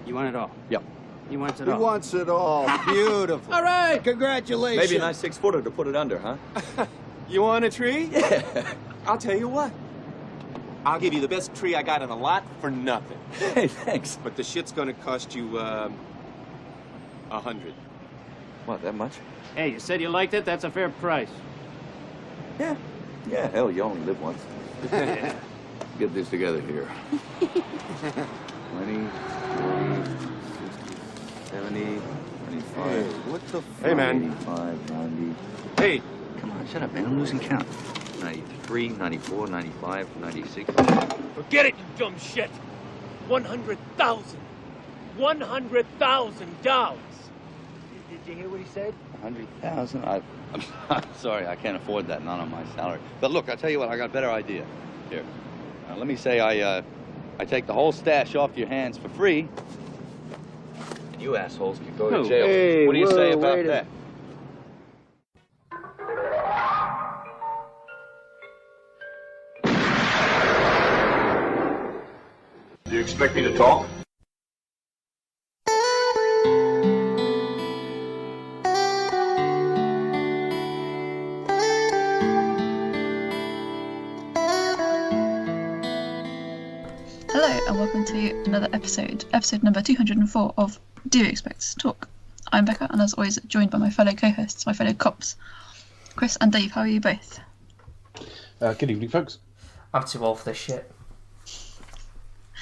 You want it all? Yep. He wants it He all. wants it all. Beautiful. All right, congratulations. Maybe a nice 6-footer to put it under, huh? You want a tree? Yeah. I'll tell you what. I'll give you the best tree I got in the lot for nothing. Hey, thanks. But the shit's gonna cost you, $100. What, that much? Hey, you said you liked it? That's a fair price. Yeah. Yeah, hell, you only live once. Get this together here. 20, 30, 60, 70, 25. Hey, what the Hey, man. 85, 90. Hey, Come on, shut up, man. I'm losing count. 93, 94, 95, 96. Forget it, you dumb shit. 100,000. $100,000. Did you hear what he said? 100,000? I'm sorry, I can't afford that, not on my salary. But look, I'll tell you what, I got a better idea. Here, let me say I take the whole stash off your hands for free, and you assholes can go to jail. Hey, What do you say whoa, about wait a- that? Do you expect me to talk? Hello and welcome to another episode number 204 of Do You Expect Us to Talk? I'm Becca and as always joined by my fellow co-hosts, my fellow cops, Chris and Dave. How are you both? Good evening, folks. I'm too old for this shit.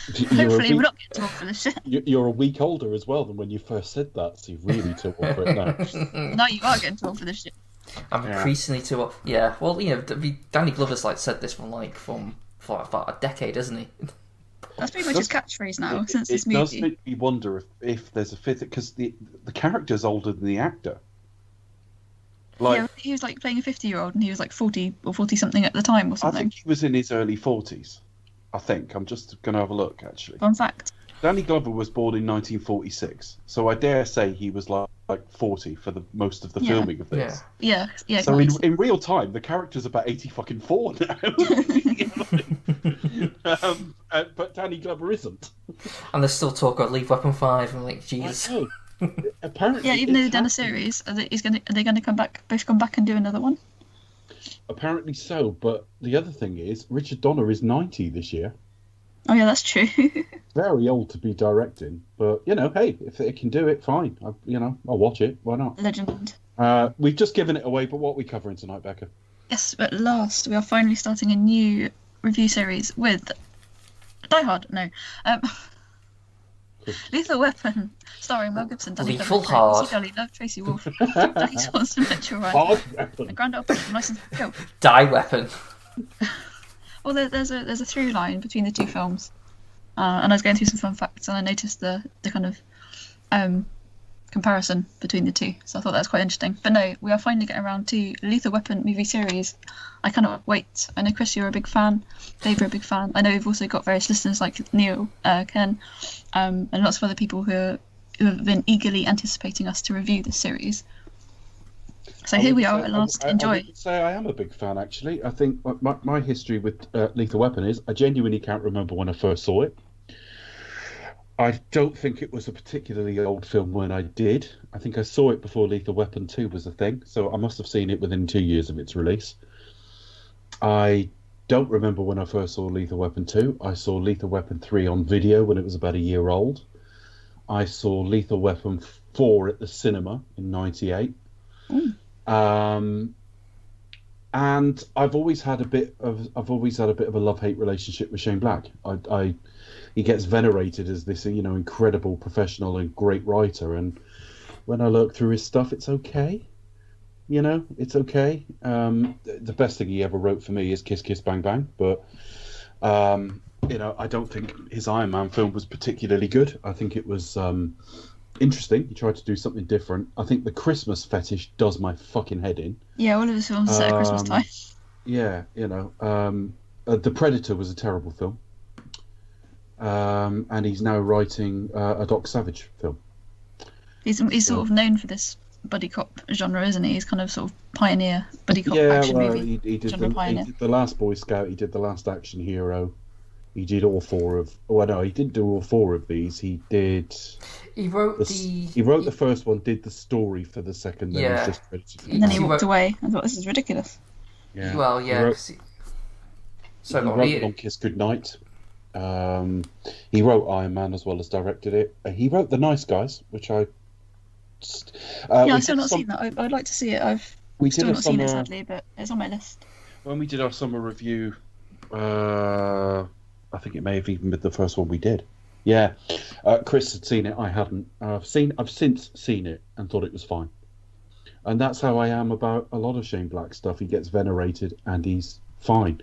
Hopefully we're not getting too old for this shit. You're a week older as well than when you first said that, so you've really too old for it now. No, you are getting too old for this shit. I'm increasingly too old. Yeah, well, you know, Danny Glover's said this for about a decade, hasn't he? That's pretty much his catchphrase now since this It does movie. make me wonder if there's a fifth, because the character's older than the actor. Yeah, he was playing a 50-year-old and he was 40 or 40-something at the time or I something. think he was in his early 40s. I think. I'm just going to have a look, actually. Fun fact. Danny Glover was born in 1946, so I dare say he was like 40 for the most of the filming of this. Yeah. So in real time, the character's about 84 now. But Danny Glover isn't. And there's still talk of Lethal Weapon 5. I'm like, Jesus. Apparently, Yeah, even though they've done a series, are they going to come back and do another one? Apparently so, but the other thing is, Richard Donner is 90 this year. Oh yeah, that's true. Very old to be directing, but hey, if they can do it, fine. I'll watch it. Why not? Legend. We've just given it away, but what are we covering tonight, Becca? Yes, at last we are finally starting a new review series with Die Hard. No, Lethal Weapon, starring Mel Gibson, Danny Lethal Glover, Hard. Lucy Love, Tracy Wolf, Danny Swanson, Mitchell Ryan, Hard Weapon. and Grand Old License to Kill. Die Weapon. Well, there's a through line between the two films, and I was going through some fun facts, and I noticed the kind of comparison between the two. So I thought that was quite interesting. But no, we are finally getting around to Lethal Weapon movie series. I cannot wait. I know Chris, you're a big fan. Dave, you're a big fan. I know we've also got various listeners like Neil, Ken, and lots of other people who have been eagerly anticipating us to review this series. So here we are at last. Enjoy. I would say I am a big fan, actually. I think my history with Lethal Weapon is I genuinely can't remember when I first saw it. I don't think it was a particularly old film when I did. I think I saw it before Lethal Weapon 2 was a thing, so I must have seen it within 2 years of its release. I don't remember when I first saw Lethal Weapon 2. I saw Lethal Weapon 3 on video when it was about a year old. I saw Lethal Weapon 4 at the cinema in '98. And I've always had a bit of a love-hate relationship with Shane Black. He gets venerated as this incredible professional and great writer, and when I look through his stuff, it's okay. It's okay. The best thing he ever wrote for me is Kiss Kiss Bang Bang, but I don't think his Iron Man film was particularly good. I think it was interesting. He tried to do something different. I think the Christmas fetish does my fucking head in. Yeah, all of his films are set at Christmas time. Yeah, The Predator was a terrible film. And he's now writing a Doc Savage film. He's sort of known for this buddy cop genre, isn't he? He's kind of sort of pioneer buddy cop action movie. He did genre pioneer. he did The Last Boy Scout. He did The Last Action Hero. He did all four of. Well, no, he didn't do all four of these. He did. He wrote He wrote the first one, did the story for the second. Then Yeah. was just credited for And then he that. walked away. I thought, this is ridiculous. Yeah. Well, He yeah. wrote, 'cause he so wrote Long Kiss Goodnight. He wrote Iron Man as well as directed it. He wrote The Nice Guys, which I. I've still not seen that. I'd like to see it. I've We still did not seen it, sadly, but it's on my list. When we did our summer review, I think it may have even been the first one we did. Yeah, Chris had seen it. I hadn't. I've since seen it and thought it was fine. And that's how I am about a lot of Shane Black stuff. He gets venerated and he's fine.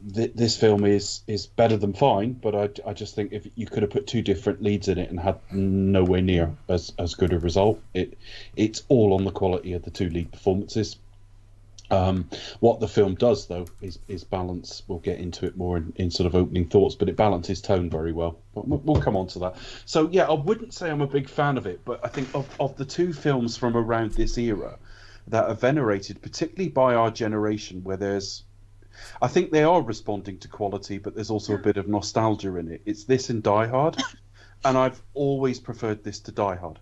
This film is better than fine, but I just think if you could have put two different leads in it and had nowhere near as good a result, it's all on the quality of the two lead performances. What the film does, though, is balance. We'll get into it more in sort of opening thoughts, but it balances tone very well. But we'll come on to that. So, yeah, I wouldn't say I'm a big fan of it, but I think of the two films from around this era that are venerated, particularly by our generation, where I think they are responding to quality, but there's also a bit of nostalgia in it. It's this and Die Hard, and I've always preferred this to Die Hard.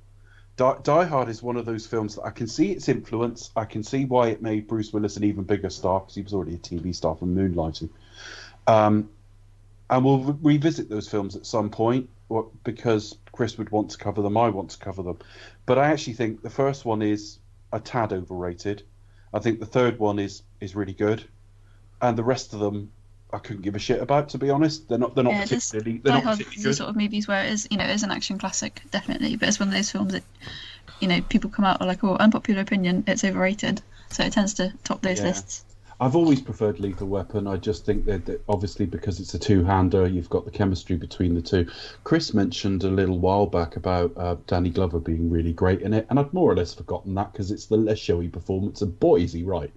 Die Hard is one of those films that I can see its influence. I can see why it made Bruce Willis an even bigger star, because he was already a TV star from Moonlighting. And we'll revisit those films at some point, because Chris would want to cover them, I want to cover them. But I actually think the first one is a tad overrated. I think the third one is really good. And the rest of them I couldn't give a shit about, to be honest. They're not particularly Die Hard particularly is the good. sort of movies where it is, it is an action classic, definitely, but it's one of those films that, people come out like, oh, unpopular opinion, it's overrated. So it tends to top those lists. I've always preferred Lethal Weapon. I just think that obviously because it's a two-hander, you've got the chemistry between the two. Chris mentioned a little while back about Danny Glover being really great in it, and I'd more or less forgotten that because it's the less showy performance, and boy, is he right.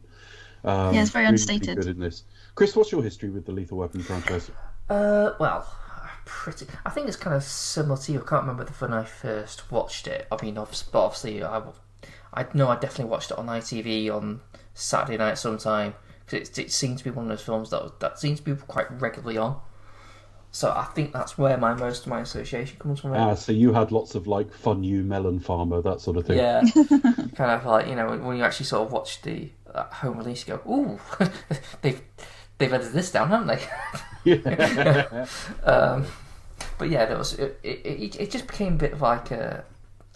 It's very understated. Really good in this. Chris, what's your history with the Lethal Weapon franchise? Well, I think it's kind of similar to you. I can't remember when I first watched it. I mean, obviously, I know I definitely watched it on ITV on Saturday night sometime, because it seemed to be one of those films that seems to be quite regularly on. So I think that's where most of my association comes from. So you had lots of Fun You, Melon Farmer, that sort of thing. Yeah, kind of like when you actually sort of watch the home release, you go, ooh, they've edited this down, haven't they? Yeah. But yeah, it just became a bit of like a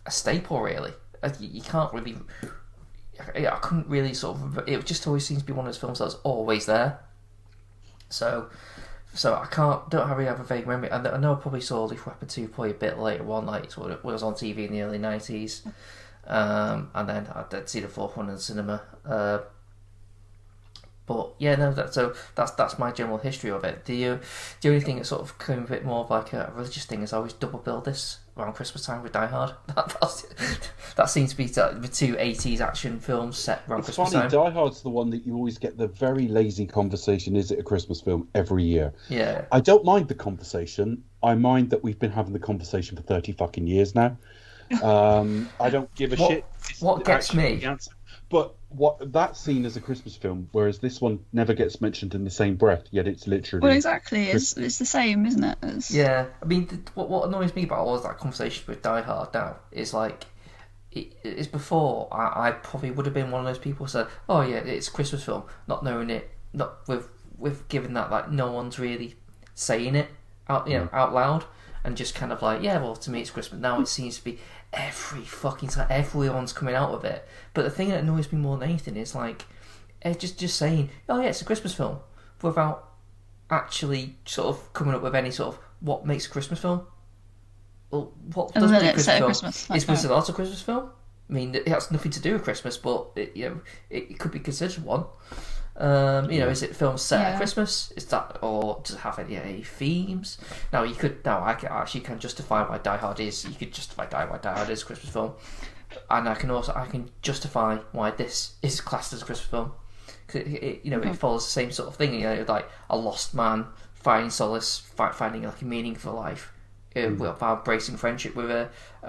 staple, really. You can't really. I couldn't really sort of. It just always seems to be one of those films that's always there. So I don't really have a vague memory. I know I probably saw Lethal Weapon 2 probably a bit later on, it was on TV in the early 90s. And then I did see the fourth one in the cinema. But yeah, no, that's my general history of it. The only thing that sort of came a bit more of like a religious thing is I always double bill this around Christmas time with Die Hard. That seems to be the two 80s action films set around Christmas funny, time. Die Hard's the one that you always get the very lazy conversation, is it a Christmas film, every year. Yeah. I don't mind the conversation. I mind that we've been having the conversation for 30 fucking years now. I don't give a shit. What gets me? But that's seen as a Christmas film, whereas this one never gets mentioned in the same breath, yet it's literally... Well, exactly. It's the same, isn't it? Yeah. I mean, what annoys me about all of that conversation with Die Hard now is like... It's before I probably would have been one of those people who said, oh yeah, it's a Christmas film, not knowing it, not with given that like no one's really saying it out loud, and just kind of like, yeah, well, to me it's Christmas. Now it seems to be every fucking time, everyone's coming out with it. But the thing that annoys me more than anything is like just saying, oh yeah, it's a Christmas film, without actually sort of coming up with any sort of what makes a Christmas film. Well, what does make a Christmas film? Is Suicidal a Christmas film? I mean, it has nothing to do with Christmas, but it could be considered one. Is it film set at Christmas? Is that, or does it have any themes? I can justify why Die Hard is. You could justify why Die Hard is a Christmas film, and I can justify why this is classed as a Christmas film. Cause it follows the same sort of thing. Like a lost man finding solace, finding like a meaning for life. About embracing friendship with a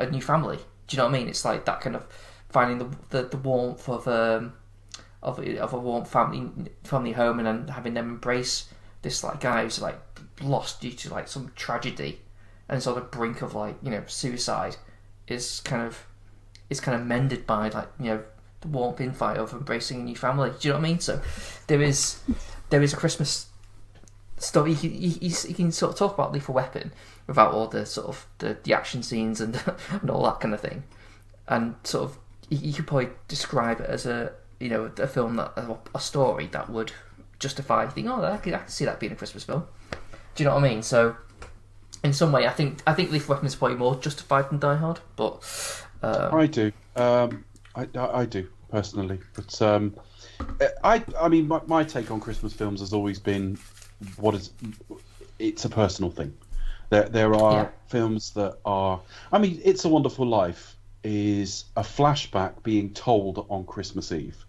new family. Do you know what I mean? It's like that kind of finding the warmth of a warm family home, and then having them embrace this like guy who's like lost due to like some tragedy and is on the brink of like suicide is kind of mended by like the warmth insight of embracing a new family. Do you know what I mean? So there is a Christmas story. You can sort of talk about Lethal Weapon without all the sort of the action scenes and and all that kind of thing, and sort of you could probably describe it as a film a story that would justify. You think, oh, I can see that being a Christmas film. Do you know what I mean? So in some way, I think Lethal Weapon is probably more justified than Die Hard, but I do. I do personally, but I mean, my take on Christmas films has always been it's a personal thing. There are films that are. I mean, It's a Wonderful Life is a flashback being told on Christmas Eve,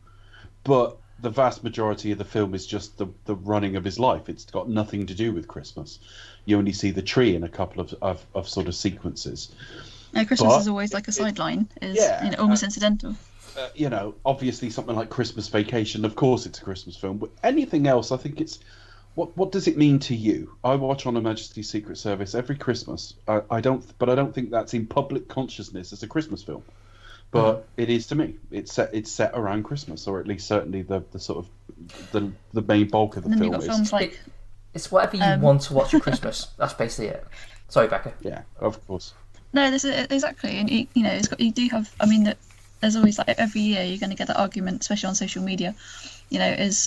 but the vast majority of the film is just the running of his life. It's got nothing to do with Christmas. You only see the tree in a couple of sort of sequences. Christmas is always like a sideline, almost incidental. Obviously something like Christmas Vacation, of course it's a Christmas film, but anything else, I think it's what does it mean to you? I watch On Her Majesty's Secret Service every Christmas. I don't think that's in public consciousness as a Christmas film, but it is to me. It's set around Christmas, or at least certainly the sort of the main bulk of the and then film you've got is. films like it's whatever you want to watch at Christmas. That's basically it. Sorry, Becca. Yeah, of course. No, this is exactly, and you do have. I mean, there's always like every year you're going to get that argument, especially on social media.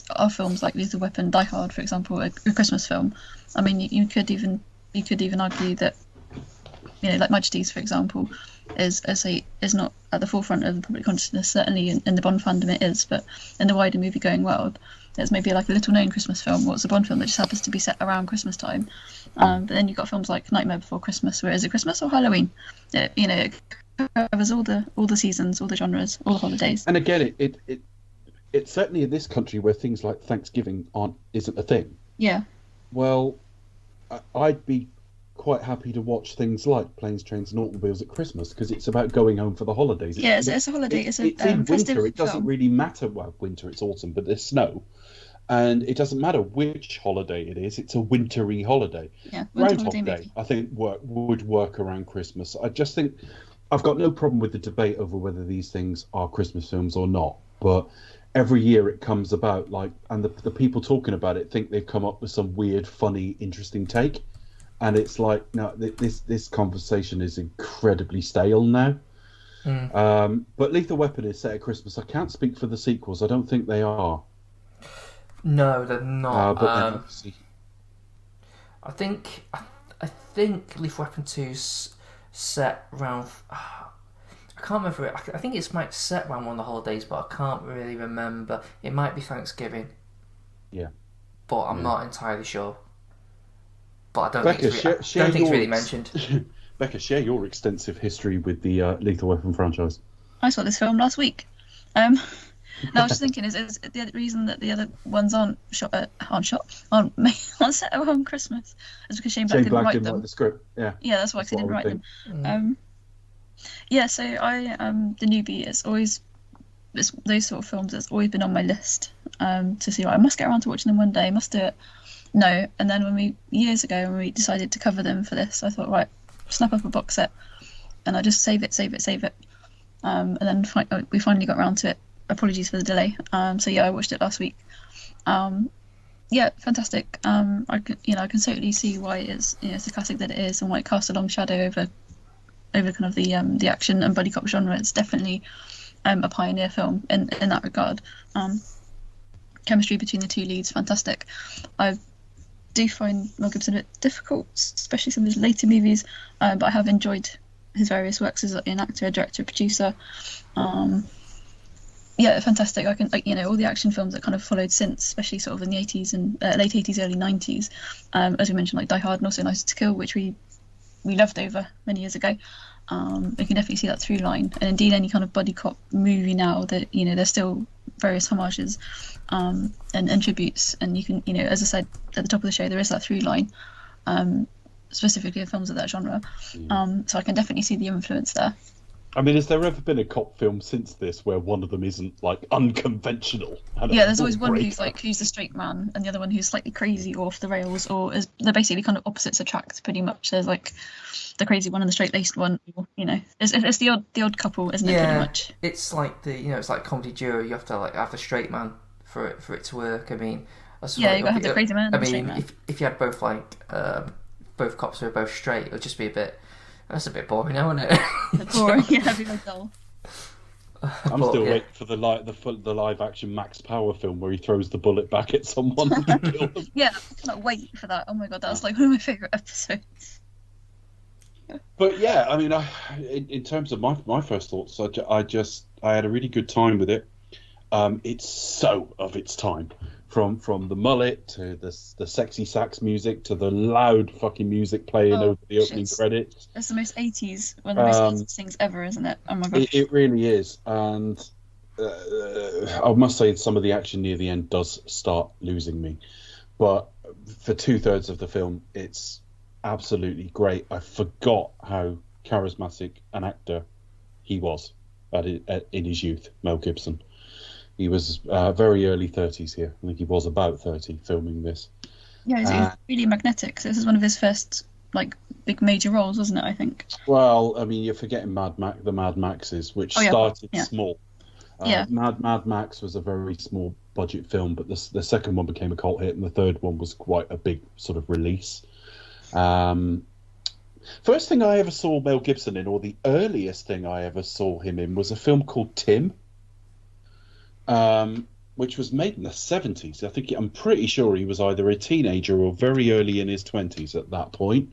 Are films like Lethal Weapon, Die Hard, for example, a Christmas film? I mean, you could even argue that, like Majesty's, for example, is not at the forefront of the public consciousness. Certainly in the Bond fandom it is, but in the wider movie going world, it's maybe like a little known Christmas film, or it's a Bond film that just happens to be set around Christmas time. But then you've got films like Nightmare Before Christmas, where is it Christmas or Halloween? It covers all the seasons, all the genres, all the holidays. And again, it's certainly in this country where things like Thanksgiving isn't a thing. Yeah. Well, I'd be quite happy to watch things like Planes, Trains and Automobiles at Christmas, because it's about going home for the holidays. It's a holiday. It's in winter. It doesn't really matter. Well, winter, it's autumn, but there's snow. And it doesn't matter which holiday it is. It's a wintry holiday. Yeah, Groundhog Day, I think, would work around Christmas. I just think I've got no problem with the debate over whether these things are Christmas films or not. But every year it comes about, and the people talking about it think they've come up with some weird, funny, interesting take. And it's like, no, this conversation is incredibly stale now. But Lethal Weapon is set at Christmas. I can't speak for the sequels. I don't think they are. No, they're not. But then obviously... I think Lethal Weapon 2's set around. I can't remember it. I think it's might set around one of the holidays, but I can't really remember. It might be Thanksgiving. Yeah. But I'm not entirely sure. But I don't Becca, think it's really mentioned. Becca, share your extensive history with the Lethal Weapon franchise. I saw this film last week. No, I was just thinking, is the reason that the other ones aren't set around Christmas is because Shane Black didn't write them. Write the script. Yeah. Yeah, that's why he didn't write them. So the Newbie is always those sort of films. It's always been on my list to see. I must get around to watching them one day. I must do it. No, and then years ago when we decided to cover them for this, I thought, right, snap up a box set, and I just save it. And then we finally got around to it. Apologies for the delay. I watched it last week. Fantastic. I can certainly see why it's the classic that it is, and why it casts a long shadow over kind of the action and buddy cop genre. It's definitely a pioneer film in that regard. Chemistry between the two leads, fantastic. I do find Mel Gibson a bit difficult, especially some of his later movies, but I have enjoyed his various works as an actor, director, producer. Fantastic. I can, all the action films that kind of followed since, especially sort of in the 80s and late 80s, early 90s, as we mentioned, like Die Hard and also License to Kill, which we loved over many years ago. We can definitely see that through line, and indeed any kind of buddy cop movie now that there's still various homages and tributes, and you can as I said at the top of the show, there is that through line, specifically in films of that genre. So I can definitely see the influence there. I mean, has there ever been a cop film since this where one of them isn't like unconventional? Yeah, there's always one who's the straight man, and the other one who's slightly crazy or off the rails, or they're basically kind of opposites attract pretty much. There's like the crazy one and the straight-laced one. You know, it's the odd couple, isn't it? Pretty much. It's like it's like comedy duo. You have to like have the straight man for it to work. I mean, you gotta have the crazy man. I mean, if you had both both cops who are both straight, it would just be a bit. That's a bit boring, isn't it? Boring, yeah, it'd be like dull. I'm still waiting for the live action Max Power film where he throws the bullet back at someone. Yeah, I cannot wait for that. Oh my god, that's like one of my favourite episodes. But yeah, I mean, in terms of my first thoughts, I had a really good time with it. It's so of its time. From the mullet to the sexy sax music to the loud fucking music playing over the opening credits. It's the most 80s, one of the most 80s things ever, isn't it? Oh my god. It really is. And I must say some of the action near the end does start losing me. But for 2/3 of the film, it's absolutely great. I forgot how charismatic an actor he was in his youth, Mel Gibson. He was very early 30s here. I think he was about 30 filming this. Yeah, he's really magnetic. So this is one of his first big major roles, wasn't it? I think. Well, I mean, you're forgetting the Mad Maxes, which started small. Mad Max was a very small budget film, but the second one became a cult hit, and the third one was quite a big sort of release. First thing I ever saw Mel Gibson in, or the earliest thing I ever saw him in, was a film called Tim. Which was made in the 70s. I'm pretty sure he was either a teenager or very early in his 20s at that point.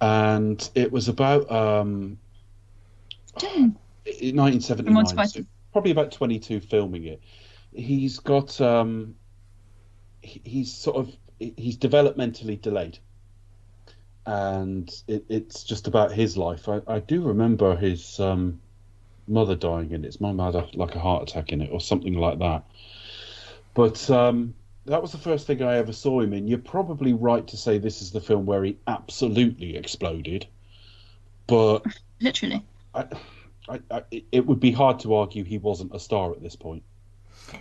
And it was about 1979, so probably about 22 filming it. He's got he's developmentally delayed, and it's just about his life. I do remember his mother dying in it. His mum had like a heart attack in it or something like that. But that was the first thing I ever saw him in. You're probably right to say this is the film where he absolutely exploded. But literally, it would be hard to argue he wasn't a star at this point.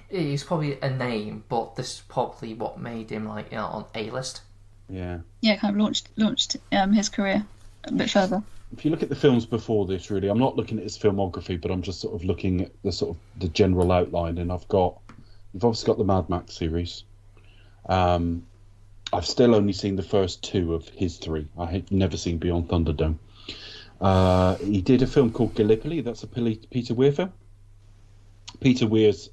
He's probably a name, but this is probably what made him on A-list. Yeah. Yeah, kind of launched his career a bit further. If you look at the films before this, really, I'm not looking at his filmography, but I'm just sort of looking at the general outline. And you've obviously got the Mad Max series. I've still only seen the first two of his three. I have never seen Beyond Thunderdome. He did a film called Gallipoli. That's a Peter Weir film. Peter Weir's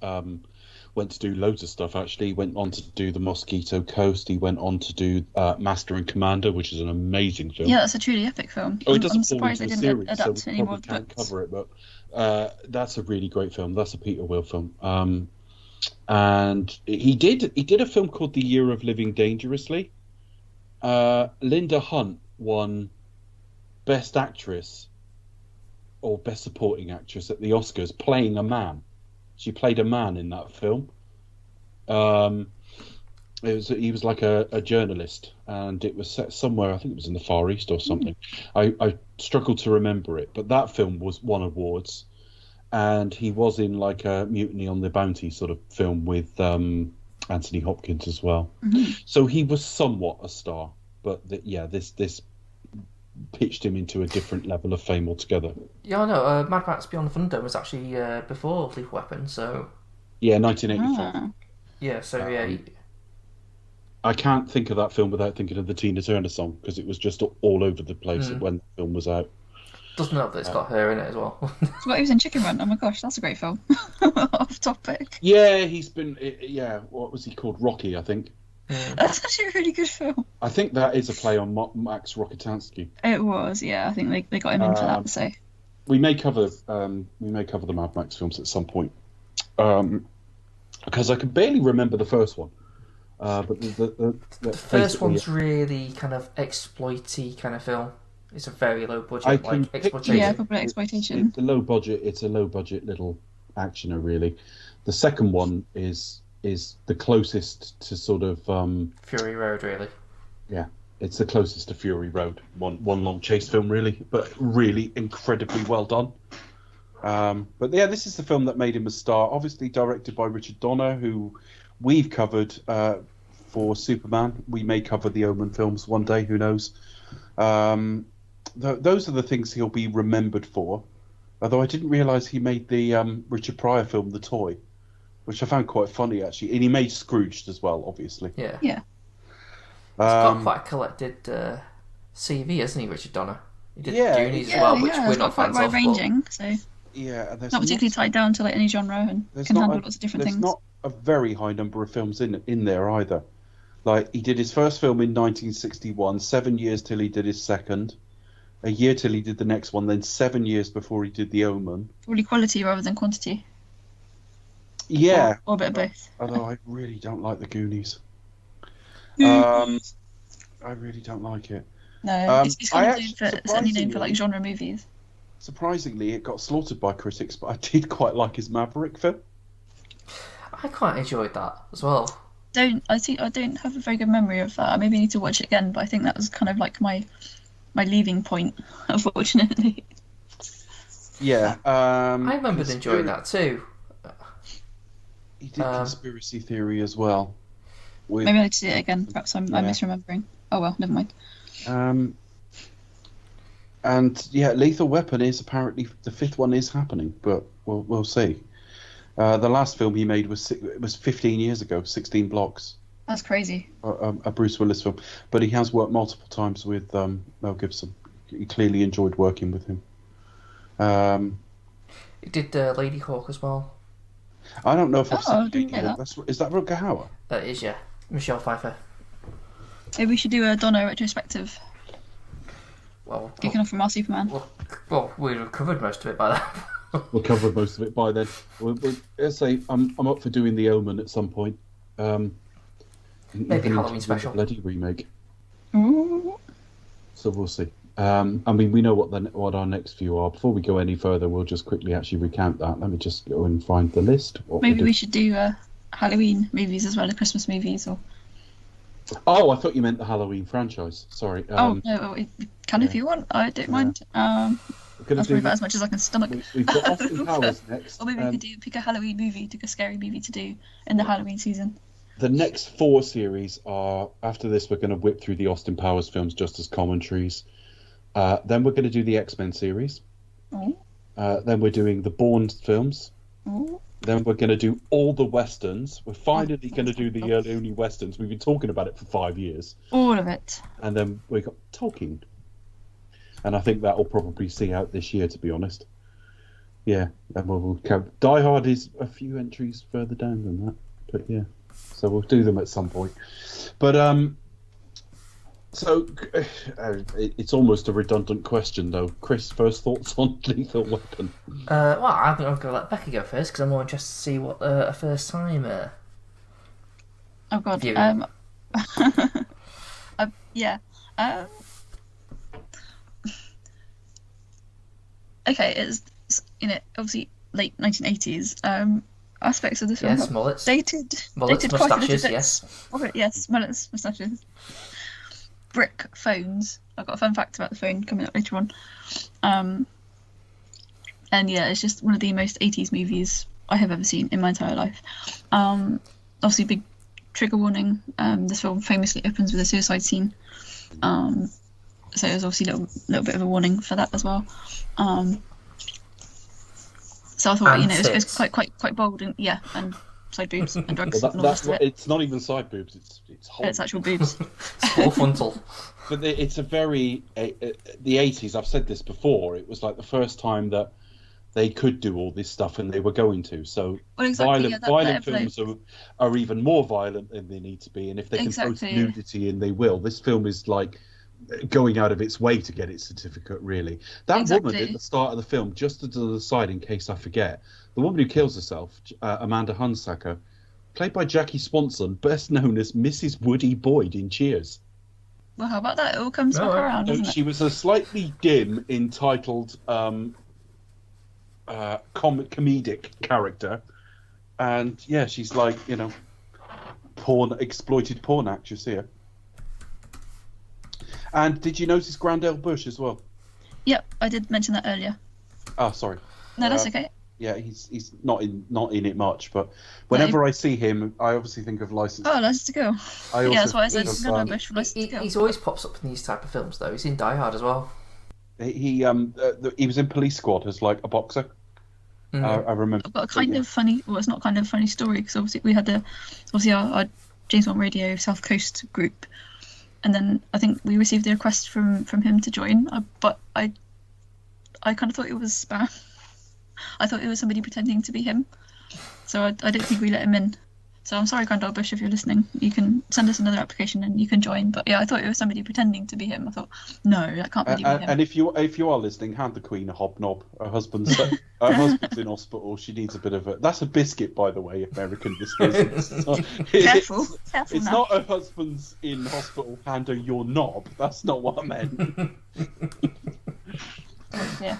went to do loads of stuff, actually. He went on to do The Mosquito Coast. He went on to do Master and Commander, which is an amazing film. Yeah, that's a truly epic film. I'm surprised they didn't adapt any more of the books. Cover it, but that's a really great film. That's a Peter Weir film. And he did a film called The Year of Living Dangerously. Linda Hunt won Best Actress or Best Supporting Actress at the Oscars playing a man. She played a man in that film. He was like a journalist, and it was set somewhere. I think it was in the Far East or something. I struggled to remember it, but that film won awards, and he was in like a Mutiny on the Bounty sort of film with Anthony Hopkins as well. Mm-hmm. So he was somewhat a star, but this pitched him into a different level of fame altogether. Yeah, I know. Mad Max Beyond the Thunder was actually before Lethal Weapon, so... Yeah, 1985. Yeah, so yeah... I can't think of that film without thinking of the Tina Turner song, because it was just all over the place when the film was out. Doesn't help that it's got her in it as well. Well, he was in Chicken Run. Oh my gosh, that's a great film. Off topic. Yeah, he's been... Yeah, what was he called? Rocky, I think. That's actually a really good film. I think that is a play on Max Rokitansky. It was, yeah. I think they got him in for that. So we may cover the Mad Max films at some point, because I can barely remember the first one. But the first one's really kind of exploity kind of film. It's a very low budget, exploitation. Yeah, probably exploitation. It's a low budget. It's a low budget little actioner, really. The second one is the closest to sort of Fury Road, really. Yeah, it's the closest to Fury Road. One long chase film, really, but really incredibly well done. But yeah, this is the film that made him a star. Obviously directed by Richard Donner, who we've covered for Superman. We may cover the Omen films one day, who knows. Those are the things he'll be remembered for. Although I didn't realise he made the Richard Pryor film, The Toy, which I found quite funny, actually. And he made Scrooged as well, obviously. Yeah. Yeah. He's got quite a collected CV, hasn't he, Richard Donner? He did Goonies as Yeah, well, which yeah, we're it's not got fans quite of. wide-ranging, so Yeah, and there's not particularly tied down to like any genre and can handle lots of different there's things. not a very high number of films in there either. Like, he did his first film in 1961, 7 years till he did his second, a year till he did the next one, then 7 years before he did The Omen. Probably quality rather than quantity. Yeah. Or a bit of both. Although I really don't like the Goonies. I really don't like it. No, it's kind of certainly known for like surprisingly- genre movies. Surprisingly, it got slaughtered by critics, but I did quite like his Maverick film. I quite enjoyed that as well. I don't have a very good memory of that. I maybe need to watch it again, but I think that was kind of like my leaving point, unfortunately. Yeah. I remembered enjoying that too. He did Conspiracy Theory as well. With, Maybe I need to see it again. Perhaps I'm misremembering. Oh well, never mind. And yeah, Lethal Weapon is apparently the fifth one is happening, but we'll see. The last film he made was 15 years ago, 16 Blocks. That's crazy. A Bruce Willis film, but he has worked multiple times with Mel Gibson. He clearly enjoyed working with him. He did Lady Hawk as well. I don't know if I've I seen didn't Lady know Hawk. Is that Rutger Hauer? That is, yeah. Michelle Pfeiffer. Maybe we should do a Donner retrospective, Well, kicking off from our Superman. well, we'd have covered most of it by then. We'll cover most of it by then. Let's say I'm up for doing The Omen at some point. Maybe Even Halloween into special. the bloody remake. Ooh. So we'll see. I mean, we know what our next few are. Before we go any further, we'll just quickly actually recount that. Let me just go and find the list. Maybe we should do Halloween movies as well as Christmas movies, or. Oh, I thought you meant the Halloween franchise. Sorry. Oh no, you can if you want. I don't mind. We're gonna That's do about as much as I can stomach. We've got Austin Powers next. Or maybe we could pick a Halloween movie, pick a scary movie to do in the Halloween season. The next 4 series are, after this, we're going to whip through the Austin Powers films just as commentaries. Then we're going to do the X-Men series. Oh. Then we're doing the Bourne films. Oh. Then we're going to do all the Westerns. We're finally going to do the early Westerns. We've been talking about it for 5 years. All of it. And then we got Tolkien. And I think that will probably see out this year, to be honest. Yeah, and we'll count. Die Hard is a few entries further down than that. But yeah. So we'll do them at some point. But so it's almost a redundant question, though. Chris, first thoughts on Lethal Weapon? Well, I'm going to let Becca go first because I'm more interested to see what a first time. Oh god. Viewing. Yeah. Okay, it's obviously late 1980s. Aspects of the film. Yes, mullets. Dated Mullets, quite a little moustaches, bit. yes. Yes, mullets, moustaches. Brick phones. I've got a fun fact about the phone coming up later on. And yeah, it's just one of the most 80s movies I have ever seen in my entire life. Obviously, big trigger warning. This film famously opens with a suicide scene. So there's obviously a little bit of a warning for that as well. So I thought, it's quite bold and and side boobs and drugs and all the rest of it. It's not even side boobs. It's whole. It's actual boobs. Small frontal. But it's a very the 80s. I've said this before. It was like the first time that they could do all this stuff, and they were going to. So Well, exactly, violent that films are even more violent than they need to be, and if they can post Exactly. nudity in, they will. This film is like going out of its way to get its certificate, really. That woman Exactly. at the start of the film, just as an aside in case I forget, the woman who kills herself, Amanda Hunsaker, played by Jackie Swanson, best known as Mrs. Woody Boyd in Cheers. Well, how about that? It all comes back around, So doesn't it? she was a slightly dim, entitled comedic character, and yeah, she's like, exploited porn actress here. And did you notice Grandel Bush as well? Yep, I did mention that earlier. Oh, sorry. No, that's okay. Yeah, he's not in it much, but whenever I see him, I obviously think of License. Oh, License to Kill. Yeah, that's why I said Conor Bush for License to Kill. He's always pops up in these type of films, though. He's in Die Hard as well. He was in Police Squad as like a boxer. I remember. I've got a kind of funny. Well, it's not kind of funny story because obviously we had our James Bond Radio South Coast group, and then I think we received a request from him to join, but I kind of thought it was spam. I thought it was somebody pretending to be him, so I don't think we let him in. So I'm sorry, Grandad Bush, if you're listening. You can send us another application and you can join. But yeah, I thought it was somebody pretending to be him. I thought, no, that can't be him. And if you are listening, hand the Queen a hobnob. Her husband's in hospital. She needs a bit of a. That's a biscuit, by the way, American listeners. Careful it's now. not her husband's in hospital. Hand her your knob. That's not what I meant. Yeah.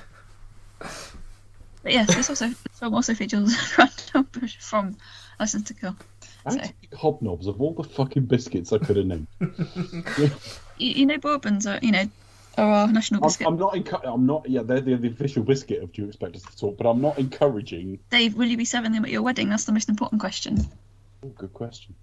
But yes, this film also features Grandad Bush from License to Kill. I had to pick hobnobs of all the fucking biscuits I could have named. You know, bourbons are our national biscuit. I'm not. Yeah, they're the official biscuit of Do You Expect Us to Talk? But I'm not encouraging. Dave, will you be serving them at your wedding? That's the most important question. Oh, good question.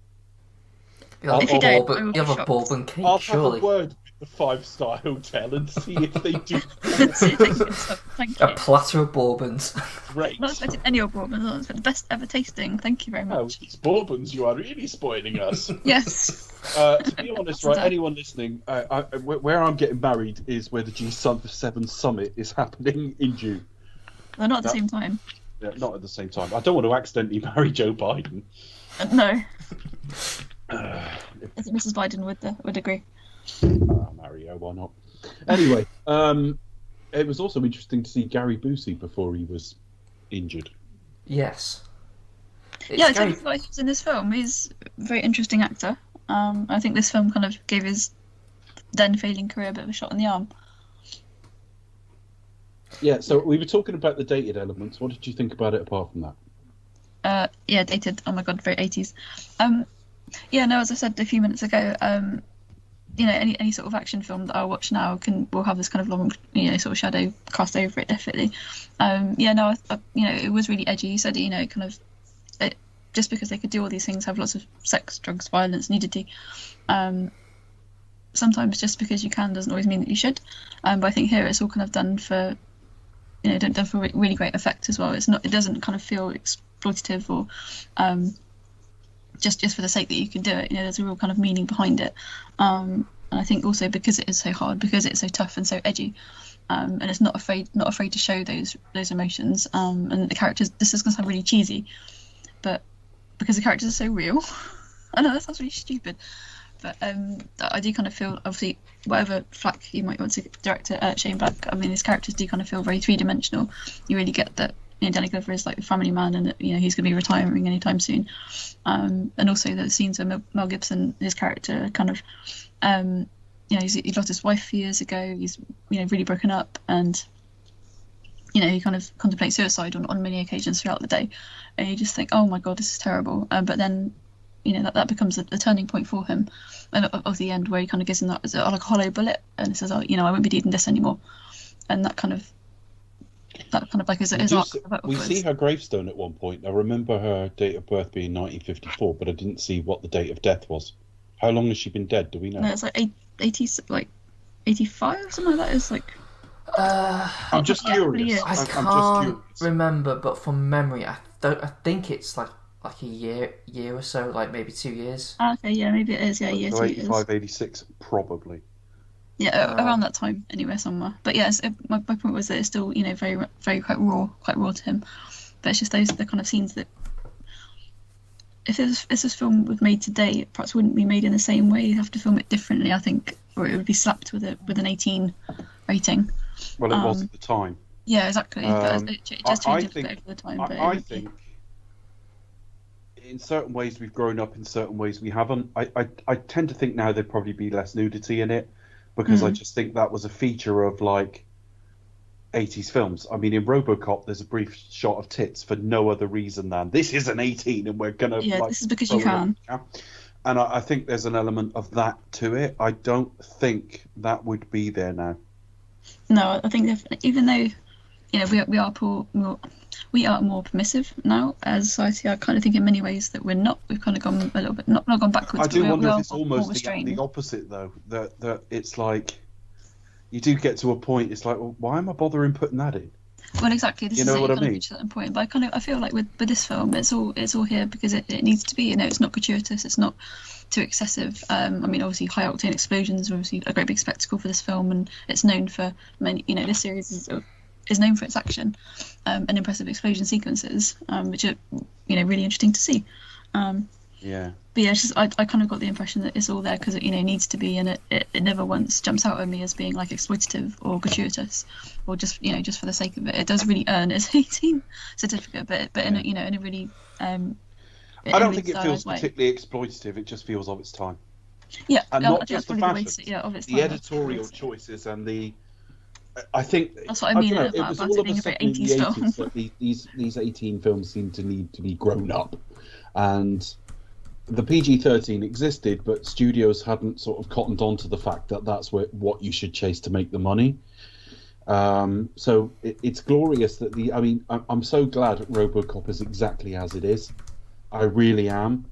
If you don't, you have a bourbon cake, I'll surely. have a word with the 5-star hotel and see if they do. Thank you. A platter of bourbons. Great. Not expecting any of bourbons. Not expecting the best ever tasting. Thank you very much. Oh, these bourbons, you are really spoiling us. Yes. To be honest, right, anyone listening, where I'm getting married is where the G7 summit is happening in June. Well, not at the same time. Yeah, not at the same time. I don't want to accidentally marry Joe Biden. No. I think Mrs. Biden would agree. Mario, why not? Anyway, it was also interesting to see Gary Busey before he was injured. Yes. Yeah, I totally forgot he was in this film. He's a very interesting actor. I think this film kind of gave his then failing career a bit of a shot in the arm. Yeah, so we were talking about the dated elements. What did you think about it apart from that? Yeah, dated. Oh my god, very 80s. Yeah, no, as I said a few minutes ago, any sort of action film that I watch now will have this kind of long, sort of shadow cast over it, definitely. It was really edgy. You said, just because they could do all these things, have lots of sex, drugs, violence, nudity. Sometimes just because you can doesn't always mean that you should. But I think here it's all kind of done for, done for really great effect as well. It doesn't kind of feel exploitative or just for the sake that you can do it. There's a real kind of meaning behind it. And I think also because it is so hard, because it's so tough and so edgy, and it's not afraid to show those emotions. And the characters, this is going to sound really cheesy, but because the characters are so real, I know that sounds really stupid, but I do kind of feel, obviously, whatever flack you might want to director Shane Black, I mean, his characters do kind of feel very three-dimensional. You really get that Danny Glover is like a family man, and he's going to be retiring anytime soon. And also the scenes where Mel Gibson, his character, kind of, he lost his wife a few years ago. He's really broken up, and he kind of contemplates suicide on many occasions throughout the day. And you just think, oh my god, this is terrible. But then, that becomes a turning point for him, and of the end where he kind of gives him that like a hollow bullet, and says, I won't be needing this anymore, and that kind of like his arc. We see her gravestone at one point. I remember her date of birth being 1954, but I didn't see what the date of death was. How long has she been dead? Do we know? No, it's like 85, something like that. It's like. I'm just curious. I can't remember, but from memory, I think it's like a year or so, like maybe 2 years. Okay, yeah, maybe it is. Yeah, year 2 years. 85, 86, probably. Yeah, around that time, anywhere, somewhere. But yes, my point was that it's still, very, very quite raw to him. But it's just the kind of scenes that, if this film was made today, it perhaps wouldn't be made in the same way. You'd have to film it differently, I think, or it would be slapped with an 18 rating. Well, it was at the time. Yeah, exactly. But it does change a bit over the time. I think in certain ways we've grown up, in certain ways we haven't. I tend to think now there'd probably be less nudity in it, because I just think that was a feature of like 80s films. I mean, in RoboCop, there's a brief shot of tits for no other reason than this is an 18 and we're gonna. Yeah, this is because you can. And I think there's an element of that to it. I don't think that would be there now. No, I think even though we are more permissive now as a society. I kind of think in many ways that we're not. We've kind of gone a little bit, not gone backwards. I do but wonder we if are it's more almost restrained. the opposite, though. That it's like you do get to a point. It's like, well, why am I bothering putting that in? Well, exactly. This You is know it. what You I kind of mean? reach a certain point, but I feel like with this film, it's all here because it needs to be. You know, it's not gratuitous. It's not too excessive. I mean, obviously, high octane explosions are obviously a great big spectacle for this film, and it's known for many. You know, this series is known for its action and impressive explosion sequences, which are really interesting to see. Yeah. But yeah, it's just, I kind of got the impression that it's all there because it needs to be, and it never once jumps out at me as being like exploitative or gratuitous or just just for the sake of it. It does really earn its 18 certificate, but in a really I don't think it feels stylized way. particularly exploitative. It just feels of its time. Yeah, And I not think just the that's probably fashions, the way of its the time. editorial choices and the. I think That's what I mean don't know, about it was it all of being a a very sudden in the 80s film. 80s that these 18 films seem to need to be grown up, and the PG-13 existed, but studios hadn't sort of cottoned on to the fact that that's what you should chase to make the money. So it's glorious that I'm so glad RoboCop is exactly as it is. I really am.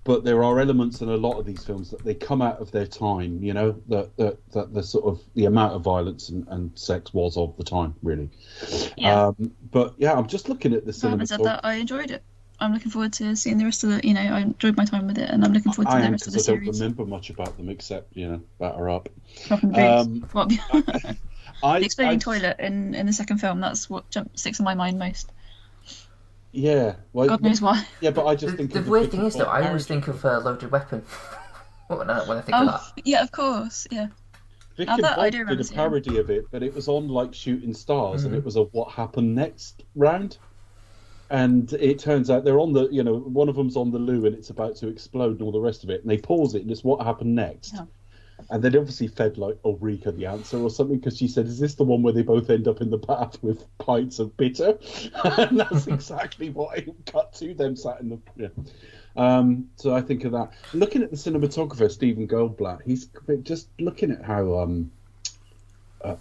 But there are elements in a lot of these films that they come out of their time, that the sort of the amount of violence and sex was of the time, really. Yeah. But yeah, I'm just looking at the I haven't said that. I enjoyed it. I'm looking forward to seeing the rest of the. I enjoyed my time with it, and I'm looking forward to the rest of the I don't series. remember much about them except batter up. Apart from the boobs. The exploding toilet in the second film. That's what sticks in my mind most. Yeah, well, God knows why. Yeah, but I just think the weird thing is though, I always think of Loaded Weapon when I think of that. Yeah, of course, yeah. Vic I and do Bob did remember a seeing it. parody of it, but it was on like Shooting Stars, and it was a What Happened Next round. And it turns out they're on the, one of them's on the loo and it's about to explode and all the rest of it, and they pause it and it's What Happened Next. Yeah. And they'd obviously fed like Ulrika the answer or something, because she said, "Is this the one where they both end up in the bath with pints of bitter?" And that's exactly what it cut to, them sat in the. Yeah. So I think of that. Looking at the cinematographer Stephen Goldblatt, he's just looking at how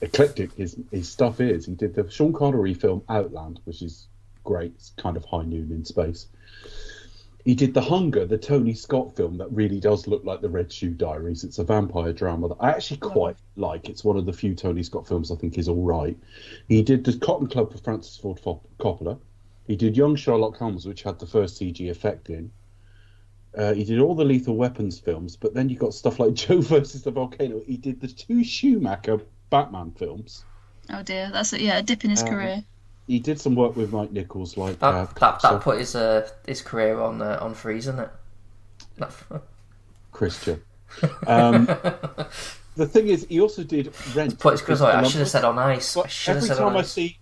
eclectic his stuff is. He did the Sean Connery film Outland, which is great. It's kind of high noon in space. He did The Hunger, the Tony Scott film that really does look like the Red Shoe Diaries. It's a vampire drama that I actually quite like. It's one of the few Tony Scott films I think is all right. He did The Cotton Club for Francis Ford Coppola. He did Young Sherlock Holmes, which had the first CG effect in. He did all the Lethal Weapons films, but then you got stuff like Joe versus the Volcano. He did the 2 Schumacher Batman films. Oh dear, that's a dip in his career. He did some work with Mike Nichols, like that put his career on freeze, isn't it? Christian. The thing is, he also did Rent. Put his career on. I should have said on ice.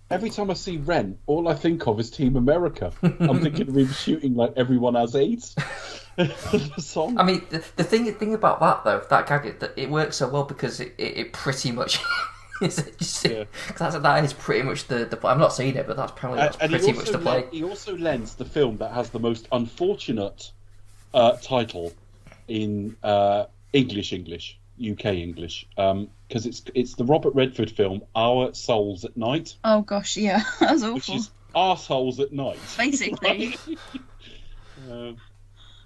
Every time I see Rent, all I think of is Team America. I'm thinking of him shooting like Everyone Has AIDS. The song. I mean, the thing about that though, that gag, it works so well because it pretty much. Because that is pretty much the play. I'm not saying it, but that's pretty much the play. He also lends the film that has the most unfortunate title in English, UK English, because it's the Robert Redford film Our Souls at Night. Oh gosh, yeah, that was awful. Which is Arseholes at Night. Basically.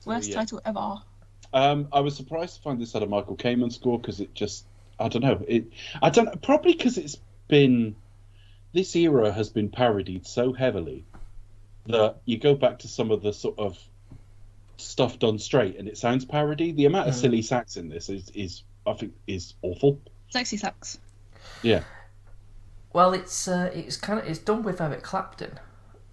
Worst title ever. I was surprised to find this had a Michael Kamen score, because it just, I don't know. Probably because it's been, this era has been parodied so heavily that you go back to some of the sort of stuff done straight and it sounds parody. The amount of silly sax in this is I think is awful. Sexy sax. Yeah. Well, it's done with Eric Clapton.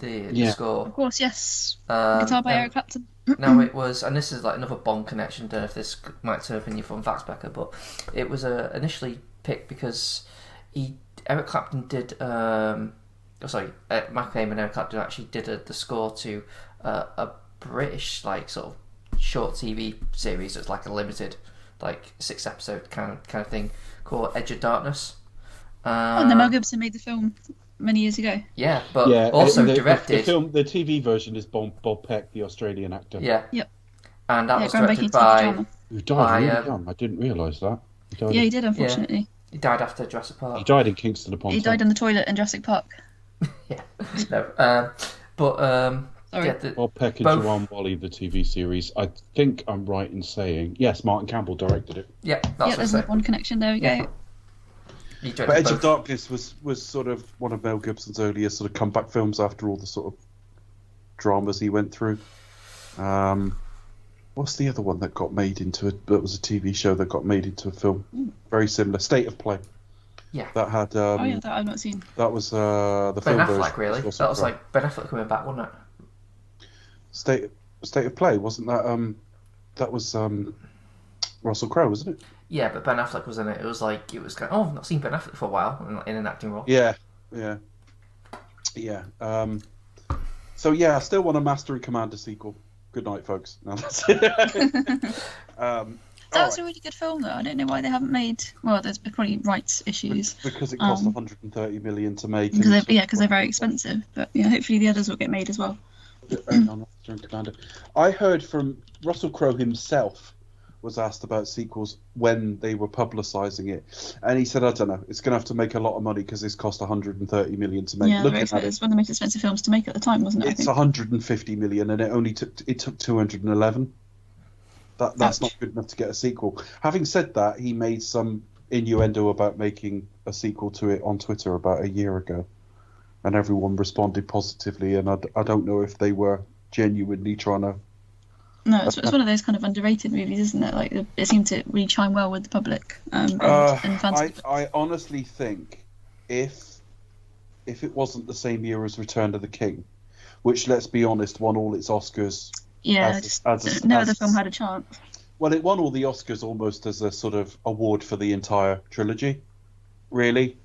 The score. Of course, yes. Guitar by Eric Clapton. Now it was, and this is like another Bond connection. Don't know if this might turn up in your fun facts, Becca, but it was initially picked because Eric Clapton did. Michael Kamen and Eric Clapton actually did the score to a British like sort of short TV series. It's like a limited, like 6 episode kind of thing called Edge of Darkness. And then Mel Gibson made the film many years ago. Yeah, but also directed. The TV version is Bob Peck, the Australian actor. Yeah. Yep. And that was directed by. Who died really young. I didn't realise that. He did, unfortunately. Yeah. He died after Jurassic Park. He died in Kingston upon He died in the toilet in Jurassic Park. Yeah, no. Sorry. Yeah, Or Peck and both- Joanne Wally, the TV series. I think I'm right in saying yes. Martin Campbell directed it. yeah, that's Yeah, what I there's said. one connection. There we go. Yeah. He But directed Edge both. of Darkness was sort of one of Mel Gibson's earlier sort of comeback films after all the sort of dramas he went through. What's the other one that got made into it? That was a TV show that got made into a film. Very similar. State of Play. Yeah. That had. Oh yeah, that I've not seen. That was the Ben film Affleck, version. really. That was like Ben Affleck coming back, wasn't it? State of Play, wasn't that? That was Russell Crowe, wasn't it? Yeah, but Ben Affleck was in it. It was kind of, oh, I've not seen Ben Affleck for a while in an acting role. Yeah. So yeah, I still want a Master and Commander sequel. Good night, folks. No, that's it. That was a really good film, though. I don't know why they haven't made. Well, there's probably rights issues. Because it cost 130 million to make. Because they're very expensive. But yeah, hopefully the others will get made as well. Master and Commander. I heard from Russell Crowe himself was asked about sequels when they were publicising it, and he said, "I don't know. It's going to have to make a lot of money because this cost 130 million to make." Yeah, Looking at it's one of the most expensive films to make at the time, wasn't it? it's 150 million, and it took 211. That's not good enough to get a sequel. Having said that, he made some innuendo about making a sequel to it on Twitter about a year ago, and everyone responded positively. And I don't know if they were genuinely trying to. No, it's one of those kind of underrated movies, isn't it? Like it seemed to really chime well with the public and fans. I honestly think if it wasn't the same year as Return of the King, which, let's be honest, won all its Oscars. Yeah, no other film had a chance. Well, it won all the Oscars almost as a sort of award for the entire trilogy, really.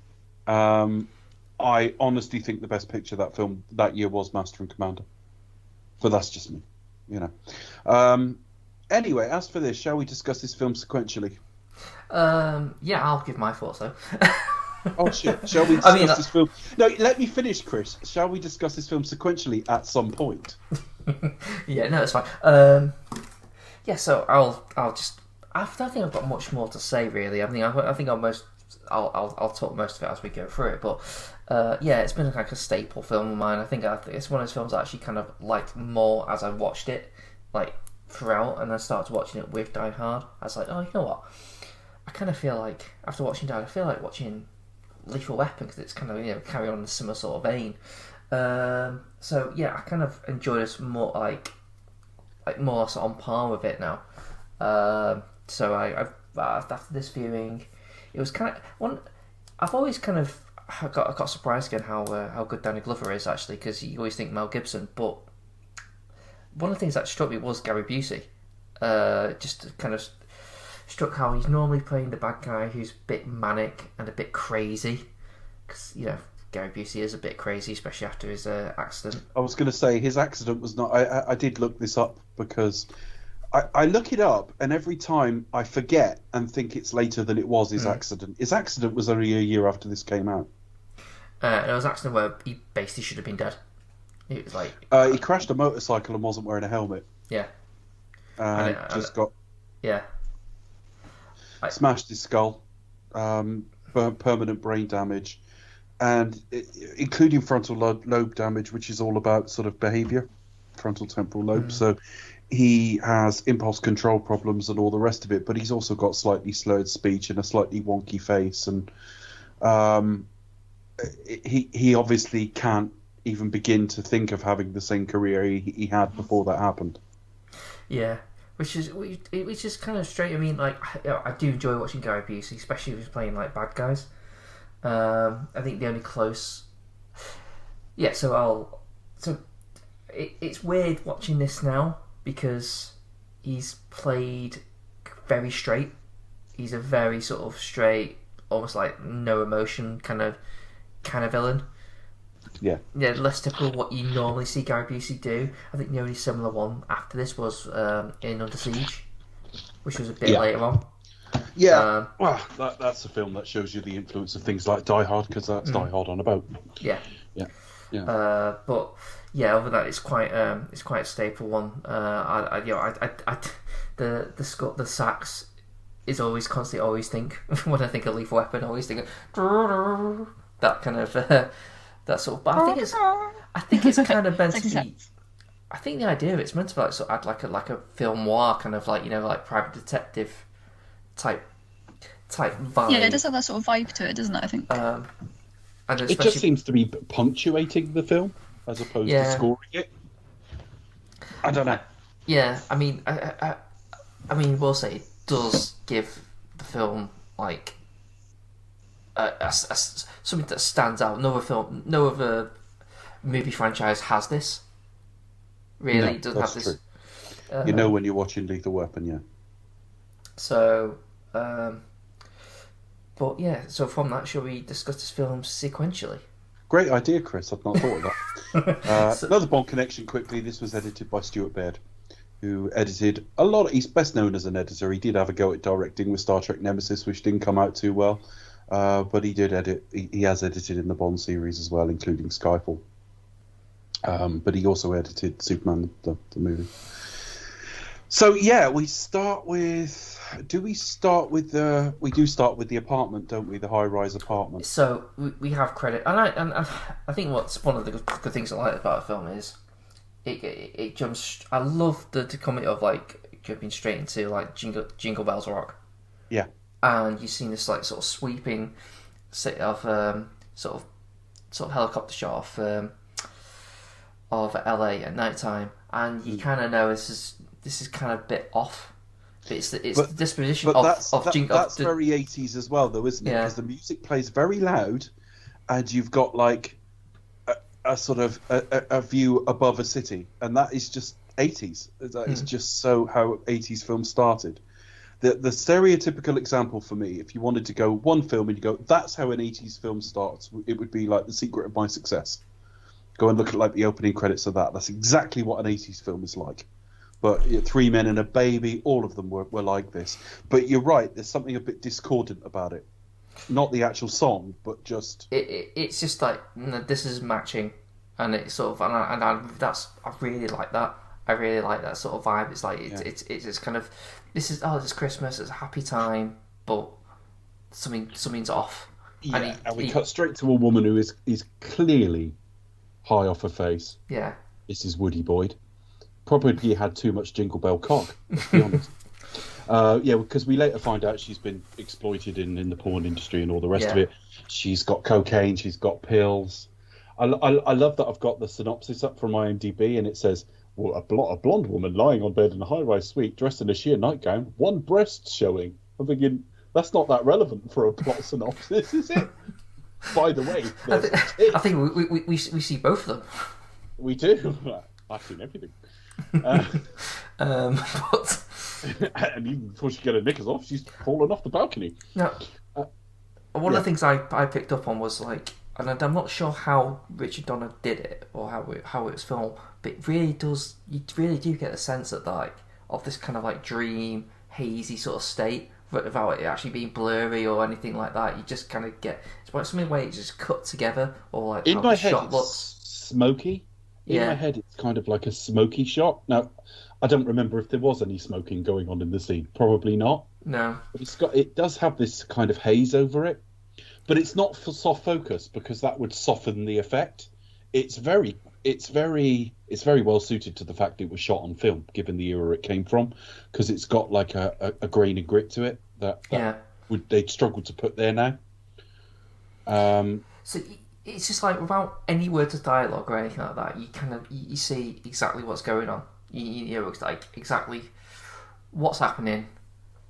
I honestly think the best picture of that film that year was Master and Commander. But that's just me, you know. Anyway, as for this, shall we discuss this film sequentially? Yeah, I'll give my thoughts though. Oh shit! Shall we discuss this film? No, let me finish, Chris. Shall we discuss this film sequentially at some point? Yeah, no, it's fine. Yeah, so I'll just. I don't think I've got much more to say really. I think I'll talk most of it as we go through it. But yeah, it's been like a staple film of mine. I think it's one of those films I actually kind of liked more as I watched it, like throughout, and I started watching it with Die Hard. I was like, oh, you know what? I kind of feel like after watching Die Hard, I feel like watching Lethal Weapon because it's kind of carry on in a similar sort of vein. So yeah, I kind of enjoy this more like more sort of on par with it now. So I've after this viewing, it was kind of one. I've always kind of got surprised again how good Danny Glover is actually, because you always think Mel Gibson, but one of the things that struck me was Gary Busey. Just kind of struck how he's normally playing the bad guy who's a bit manic and a bit crazy, because Gary Busey is a bit crazy, especially after his accident. I was going to say his accident was not. I did look this up because I look it up, and every time I forget and think it's later than it was his accident. His accident was only a year after this came out. It was an accident where he basically should have been dead. It was like he crashed a motorcycle and wasn't wearing a helmet. Yeah. Yeah. Smashed his skull, permanent brain damage, and including frontal lobe damage, which is all about sort of behaviour, frontal temporal lobe. So he has impulse control problems and all the rest of it, but he's also got slightly slurred speech and a slightly wonky face, and he obviously can't even begin to think of having the same career he had before that happened. Yeah. Which is kind of straight. I mean, like, I do enjoy watching Gary Busey, especially if he's playing like bad guys. I think the only close, it's weird watching this now because he's played very straight. He's a very sort of straight, almost like no emotion kind of villain. Yeah, less typical of what you normally see Gary Busey do. I think the only similar one after this was in Under Siege, which was a bit later on. Yeah, well, that's a film that shows you the influence of things like Die Hard, because that's Die Hard on a boat. Yeah. But yeah, other than that, it's quite a staple one. The sax is always constantly think when I think of Lethal Weapon, I always think of that kind of. that sort of. But I think it's kind of meant to Sexy be. I think the idea of it's meant to be like sort of add like a film noir kind of like like private detective type vibe. Yeah, it does have that sort of vibe to it, doesn't it? I think. And It just seems to be punctuating the film as opposed to scoring it. I don't know. Yeah, I mean, we'll say it does give the film like something that stands out. No other movie franchise has this. Really, No, it doesn't have that's this. true. You know when you're watching Lethal Weapon, yeah. So, but yeah. So from that, shall we discuss this film sequentially? Great idea, Chris. I've not thought of that. Another Bond connection quickly. This was edited by Stuart Baird, who edited a lot of... He's best known as an editor. He did have a go at directing with Star Trek Nemesis, which didn't come out too well. But he did edit... He has edited in the Bond series as well, including Skyfall. But he also edited Superman, the movie. So, yeah, we start with... We do start with the apartment, don't we? The high-rise apartment. So we have credit, and I think what's one of the good things I like about the film is it jumps. I love the comedy of like jumping straight into like Jingle Bells Rock. Yeah. And you've seen this like sort of sweeping sort of helicopter shot of LA at night time, and you kind of know this is kind of a bit off. It's the disposition of Jingle. That's very 80s as well, though, isn't it? Because the music plays very loud, and you've got like a sort of a view above a city, and that is just 80s. It's just so how 80s films started. The stereotypical example for me, if you wanted to go one film and you go, that's how an 80s film starts, it would be like The Secret of My Success. Go and look at like the opening credits of that. That's exactly what an 80s film is like. But Three Men and a Baby, all of them were like this. But you're right, there's something a bit discordant about it. Not the actual song, but just... It's just like, this is matching. And it's sort of... I really like that. I really like that sort of vibe. It's like, it's kind of... This is Christmas, it's a happy time, but something's off. Yeah, and we cut straight to a woman who is clearly high off her face. Yeah. This is Woody Boyd. Probably had too much Jingle Bell cock, let's be honest. Because we later find out she's been exploited in the porn industry and all the rest of it. She's got cocaine, she's got pills. I love that I've got the synopsis up from IMDb, and it says, well, a blonde woman lying on bed in a high-rise suite, dressed in a sheer nightgown, one breast showing. I'm thinking, that's not that relevant for a plot synopsis, is it? By the way, I think we see both of them. We do. I've seen everything. But and even before she got her knickers off, she's fallen off the balcony. Now, one of the things I picked up on was like, and I'm not sure how Richard Donner did it or how it was filmed, but it really does. You really do get a sense of like of this kind of like dream, hazy sort of state without it actually being blurry or anything like that. You just kind of get it's like something where it's just cut together or like in how my the head shot it's looks. Smoky. In my head, it's kind of like a smoky shot. Now, I don't remember if there was any smoking going on in the scene. Probably not. No. But it does have this kind of haze over it, but it's not for soft focus because that would soften the effect. It's very well suited to the fact it was shot on film, given the era it came from, because it's got like a grain and grit to it that they'd struggle to put there now. So it's just like without any words of dialogue or anything like that, you kind of you see exactly what's going on. You know like exactly what's happening.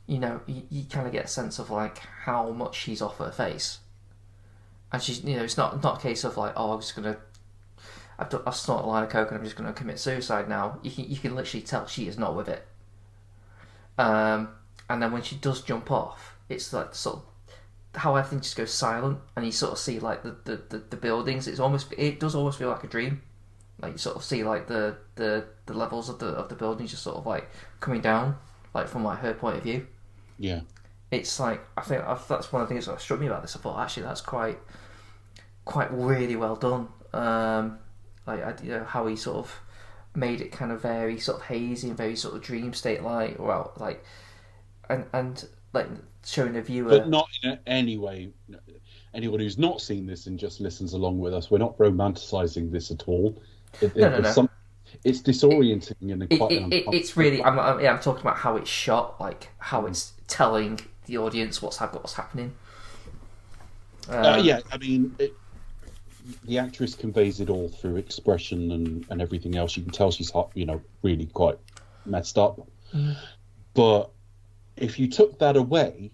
You know, you kind of get a sense of like how much she's off her face, and she's it's not a case of like I've snorted a line of coke and I'm just going to commit suicide now. You can literally tell she is not with it. And then when she does jump off, it's like sort of how everything just goes silent, and you sort of see like the buildings. It does almost feel like a dream. Like you sort of see like the levels of the buildings just sort of like coming down, like from like her point of view. Yeah. It's like I think that's one of the things that struck me about this. I thought actually that's quite really well done. How he sort of made it kind of very sort of hazy and very sort of dream state like, and like showing the viewer, but not in any way. anyone who's not seen this and just listens along with us, we're not romanticising this at all. No. It's disorienting and quite. It's really. I'm talking about how it's shot, like how it's telling the audience what's happening. Yeah, I mean, the actress conveys it all through expression and everything else. You can tell she's really quite messed up. But if you took that away,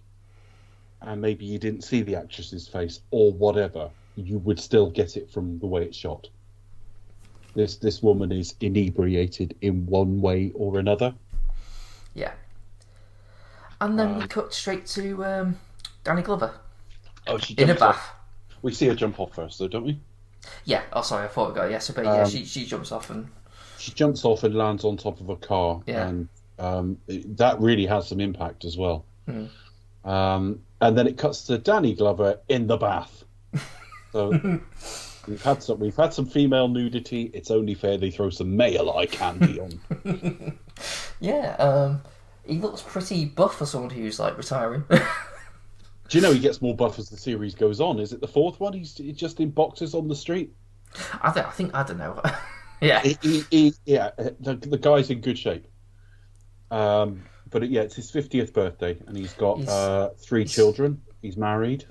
and maybe you didn't see the actress's face or whatever, you would still get it from the way it's shot. This woman is inebriated in one way or another. Yeah. And then we cut straight to Danny Glover. Oh, she in a jumps bath. off. We see her jump off first, though, don't we? Yeah. Oh, sorry, I thought we got yes, but yeah, she jumps off and she jumps off and lands on top of a car. Yeah. And that really has some impact as well. And then it cuts to Danny Glover in the bath. So we've had some female nudity. It's only fair they throw some male eye candy on. Yeah. He looks pretty buff for someone who's like retiring. Do you know he gets more buff as the series goes on? Is it the fourth one? He's just in boxers on the street. I don't know. Yeah. The guy's in good shape. But it's his 50th birthday, and he's got 3 children. He's married.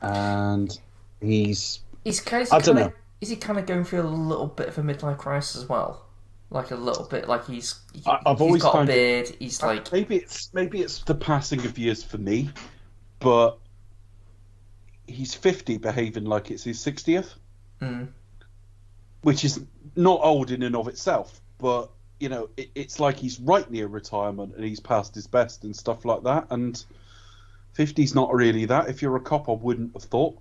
And he's I don't know. Is he kind of going through a little bit of a midlife crisis as well? Like a little bit, like he's always got a beard. He's like maybe it's the passing of years for me, but he's 50 behaving like it's his 60th, which is not old in and of itself, but it's like he's right near retirement and he's past his best and stuff like that. And 50's not really that. If you're a cop, I wouldn't have thought.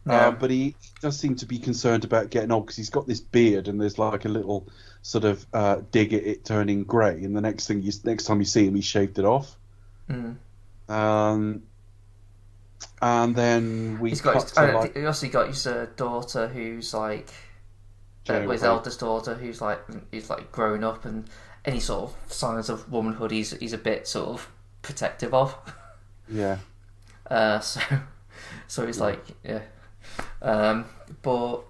No. But he does seem to be concerned about getting old because he's got this beard and there's like a little sort of dig at it turning grey. And the next time you see him, he's shaved it off. And then he also got his daughter who's like his eldest daughter who's like grown up, and any sort of signs of womanhood he's a bit sort of protective of. Yeah. So he's like, yeah. But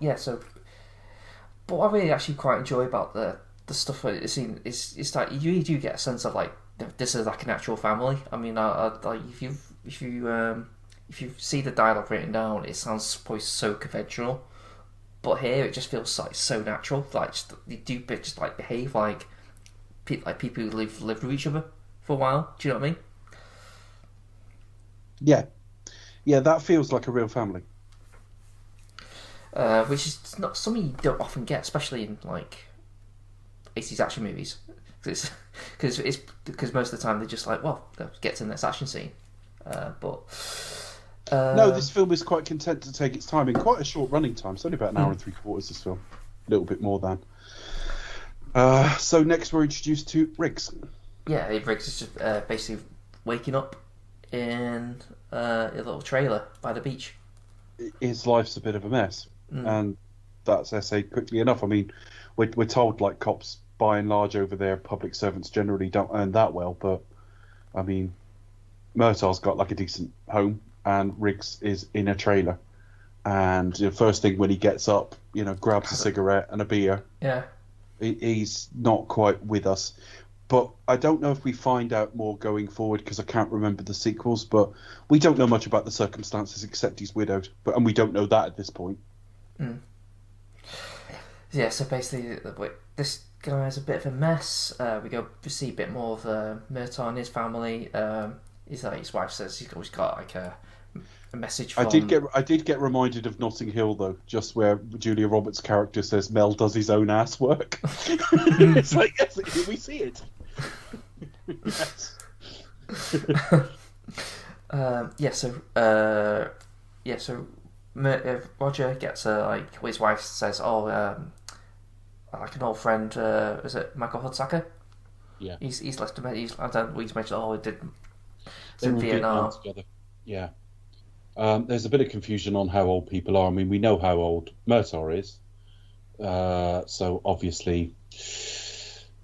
what I really actually quite enjoy about the stuff that it's seen is that you really do get a sense of like this is like an actual family. I mean, like if you see the dialogue written down, it sounds probably so conventional, but here it just feels like so natural. Like they do just like behave like people who lived with each other for a while. Do you know what I mean? Yeah, that feels like a real family. Which is not something you don't often get, especially in like 80s action movies, because most of the time they're just like, well, let's get to the next action scene. No, this film is quite content to take its time in quite a short running time. It's only about an hour and 3/4. This film, a little bit more than. So next we're introduced to Riggs. Yeah, Riggs is just basically waking up in a little trailer by the beach. His life's a bit of a mess, and that's essayed quickly enough. I mean, we're told like cops by and large over there, public servants generally don't earn that well, but I mean, Murtaugh's got like a decent home, and Riggs is in a trailer, and the first thing when he gets up, grabs a cigarette and a beer. Yeah, he's not quite with us. But I don't know if we find out more going forward because I can't remember the sequels. But we don't know much about the circumstances except he's widowed. And we don't know that at this point. Yeah, so basically this guy's a bit of a mess. We see a bit more of Murtaugh and his family. His wife says he's always got like a message from... I did get reminded of Notting Hill though, just where Julia Roberts' character says Mel does his own ass work. It's like, yes, we see it. Yes. So Roger gets his wife says, like an old friend, is it Michael Hudsacker? Yeah. He's left him. He's mentioned. It did. They were in Vietnam together. Yeah. There's a bit of confusion on how old people are. I mean, we know how old Murtaugh is. So obviously,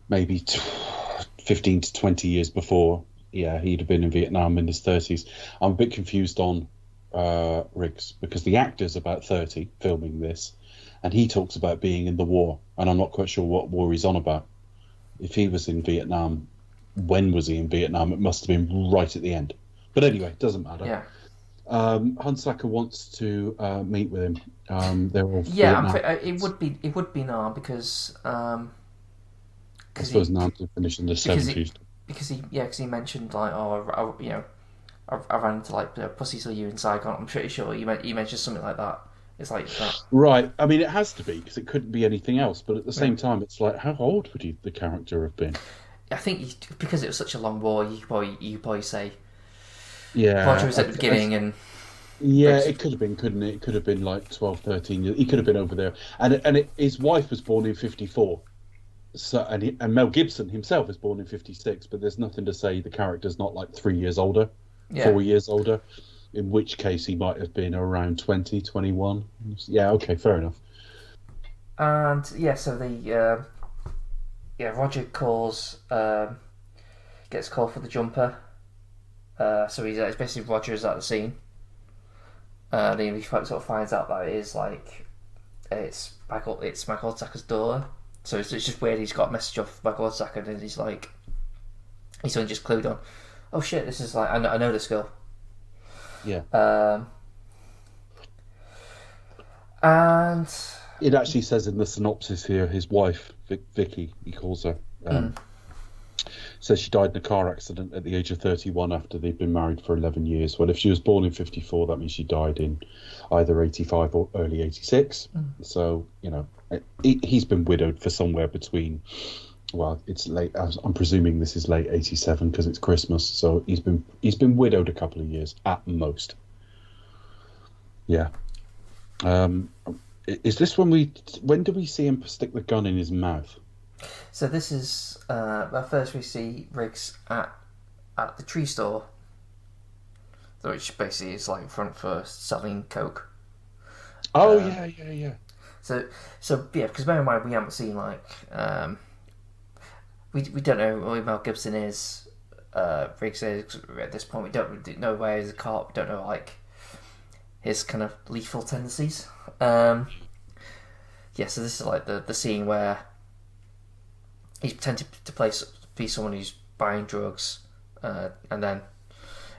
maybe 15 to 20 years before yeah, he'd have been in Vietnam in his 30s. I'm a bit confused on Riggs because the actor's about 30 filming this, and he talks about being in the war, and I'm not quite sure what war he's on about. If he was in Vietnam, when was he in Vietnam? It must have been right at the end. But anyway, it doesn't matter. Yeah. Hunsaker wants to meet with him. They're all Yeah, Vietnam. it would be Nam because I suppose Nam to finish in the 70s. Because he mentioned like I ran into like pussies or you in Saigon. I'm pretty sure you mentioned something like that. It's like that. Right. I mean, it has to be because it couldn't be anything else. But at the same time, it's like, how old would the character have been? I think because it was such a long war, you probably say Yeah. Roger was at the beginning and. Yeah, it could have been, couldn't it? It could have been like 12, 13 years. He could have been over there. And his wife was born in 54. So and Mel Gibson himself was born in 56, but there's nothing to say the character's not like 3 years older, 4 years older, in which case he might have been around 20, 21. Yeah, okay, fair enough. And so Roger gets a call for the jumper. So it's basically Roger's at the scene. Then he sort of finds out that it's Michael Tucker's daughter. So it's just weird. He's got a message off Michael Tucker, and he's only just clued on. Oh shit! This is like I know this girl. Yeah. And it actually says in the synopsis here, his wife Vicky, he calls her. Says she died in a car accident at the age of 31 after they'd been married for 11 years. Well, if she was born in 54, that means she died in either 85 or early 86. So, he's been widowed for somewhere between, well, it's late. I'm presuming this is late 87 because it's Christmas. So he's been widowed a couple of years at most. Yeah. Is this when do we see him stick the gun in his mouth? So this is first we see Riggs at the tree store, which basically is like front for selling coke. Oh yeah. So yeah, because bear in mind we haven't seen like we don't know who Mel Gibson is. Riggs is at this point. We don't know where he's a cop. We don't know like his kind of lethal tendencies. So this is like the scene where he's pretending to be someone who's buying drugs, and then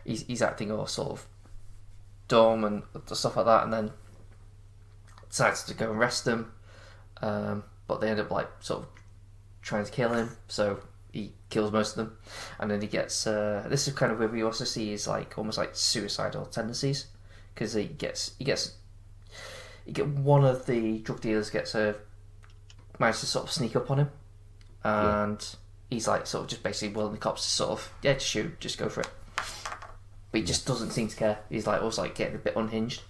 he's acting all sort of dumb and stuff like that, and then decides to go and arrest them, but they end up like sort of trying to kill him, so he kills most of them, and then he gets this is kind of where we also see his like almost like suicidal tendencies, because one of the drug dealers manages to sort of sneak up on him. And he's like sort of just basically willing the cops to sort of just shoot, just go for it. But he just doesn't seem to care. He's like also like getting a bit unhinged.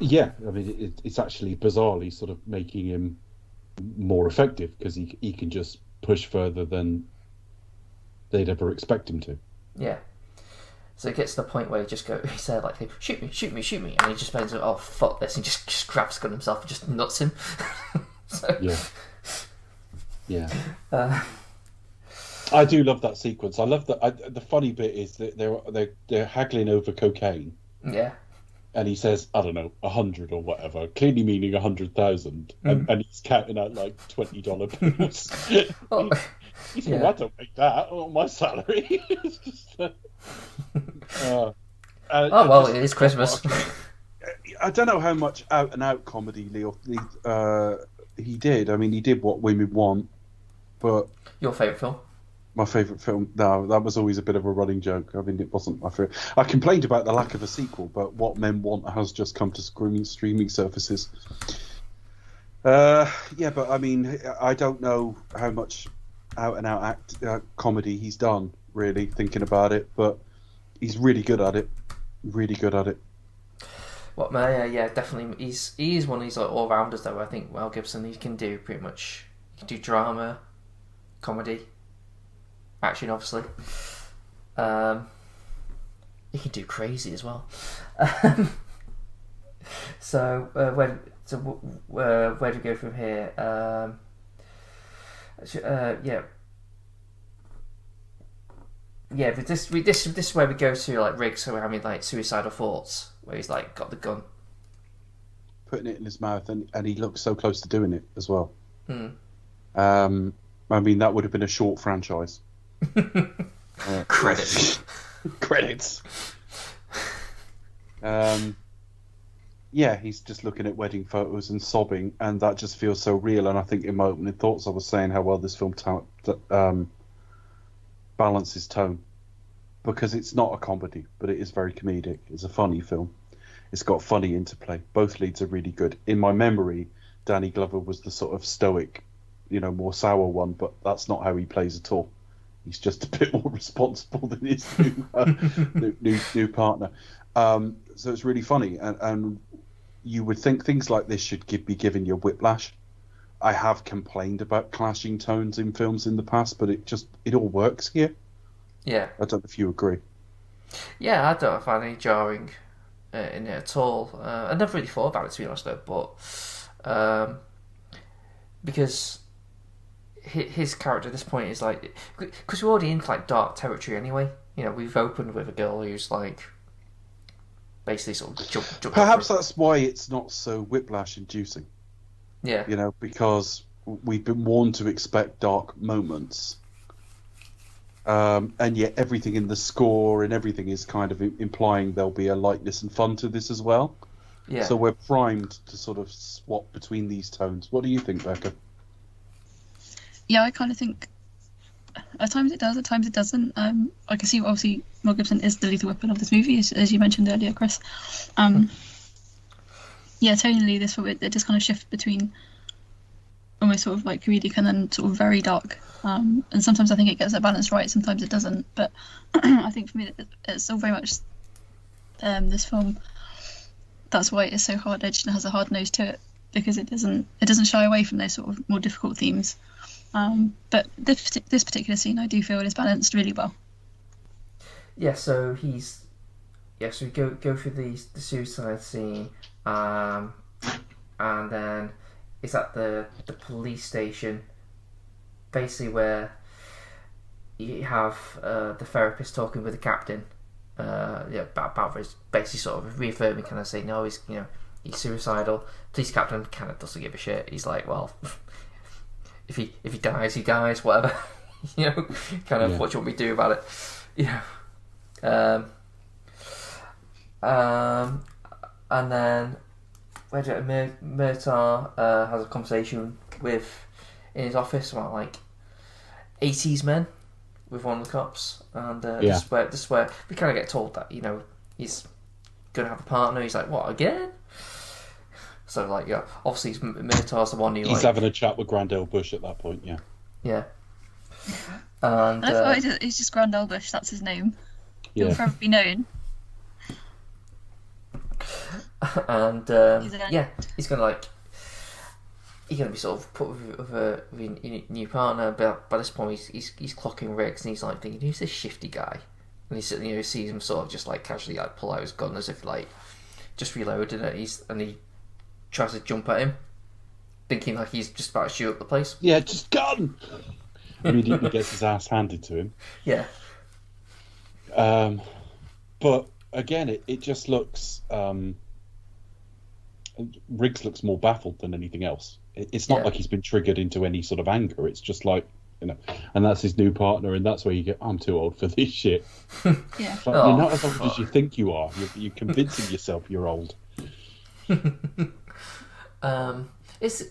Yeah, I mean it's actually bizarrely sort of making him more effective because he can just push further than they'd ever expect him to. Yeah. So it gets to the point where he said like, shoot me, and he just ends up, oh fuck this, and just grabs the gun himself and just nuts him. So, yeah. I do love that sequence. I love that. The funny bit is that they're haggling over cocaine. Yeah. And he says, I don't know, 100 or whatever, clearly meaning 100,000, and he's counting out like $20 bills. Oh, He said, well, I don't make that on my salary. It's just, well, it is Christmas. I don't know how much out and out comedy he did. I mean, he did What Women Want, but your favourite film? My favourite film? No, that was always a bit of a running joke. I mean, it wasn't my favourite. I complained about the lack of a sequel, but What Men Want has just come to streaming services. Yeah, but I mean, I don't know how much out and out comedy he's done, really, thinking about it, but he's really good at it. Really good at it. Well, yeah, definitely. He is one of these like all rounders, though. I think Mel Gibson, he can do pretty much. He can do drama, comedy, action, obviously. He can do crazy as well. So where do we go from here? Yeah, but this is where we go to like Riggs, so we're having like suicidal thoughts, where he's like got the gun. Putting it in his mouth, and he looks so close to doing it as well. Mm. I mean, that would have been a short franchise. Credits. Credits. Yeah, he's just looking at wedding photos and sobbing, and that just feels so real. And I think in my opening thoughts, I was saying how well this film balances tone, because it's not a comedy, but it is very comedic. It's a funny film. It's got funny interplay. Both leads are really good. In my memory, Danny Glover was the sort of stoic, more sour one, but that's not how he plays at all. He's just a bit more responsible than his new partner. So it's really funny, and you would think things like this should be giving you whiplash. I have complained about clashing tones in films in the past, but it all works here. Yeah. I don't know if you agree. Yeah, I don't find any jarring in it at all. I never really thought about it, to be honest, though, but because his character at this point is like, because we're already into like dark territory anyway. We've opened with a girl who's like basically sort of jumped Perhaps that's why it's not so whiplash-inducing. Yeah. Because we've been warned to expect dark moments. And yet everything in the score and everything is kind of implying there'll be a lightness and fun to this as well. Yeah. So we're primed to sort of swap between these tones. What do you think, Becca? Yeah, I kind of think at times it does, at times it doesn't. I can see obviously Mel Gibson is the lethal weapon of this movie, as you mentioned earlier, Chris. Yeah, tonally, this film, it just kind of shifts between almost sort of like comedic and then sort of very dark. And sometimes I think it gets that balance right, sometimes it doesn't. But I think for me, it's still very much this film. That's why it is so hard-edged and has a hard nose to it, because it doesn't shy away from those sort of more difficult themes. But this particular scene, I do feel, is balanced really well. Yeah, so we go through the suicide scene, and then it's at the police station, basically where you have the therapist talking with the captain, about his, basically sort of reaffirming, kind of saying, no, he's suicidal. Police captain kind of doesn't give a shit. He's like, well, if he dies, he dies, whatever. Kind of what you want me to do about it. And then Murtaugh has a conversation in his office about like 80s men with one of the cops, and this is where we kind of get told that he's gonna have a partner. He's like, what, again? So like, yeah, obviously Murtaugh's the one who he's having a chat with Grandel Bush at that point. Yeah. And he's just Grandel Bush. That's his name. Yeah. He'll forever be known. And he's gonna be sort of put with a new partner, but by this point he's clocking Riggs, and he's like thinking, who's this shifty guy? And he sees him sort of just like casually like pull out his gun as if like just reloading it. And he tries to jump at him, thinking like he's just about to shoot up the place. Yeah, just gun. Immediately gets his ass handed to him. Yeah. But again, it just looks. Riggs looks more baffled than anything else. It's not like he's been triggered into any sort of anger. It's just like, and that's his new partner, and that's where you get, I'm too old for this shit. Yeah. Like, you're not as old as you think you are. You're convincing yourself you're old. Is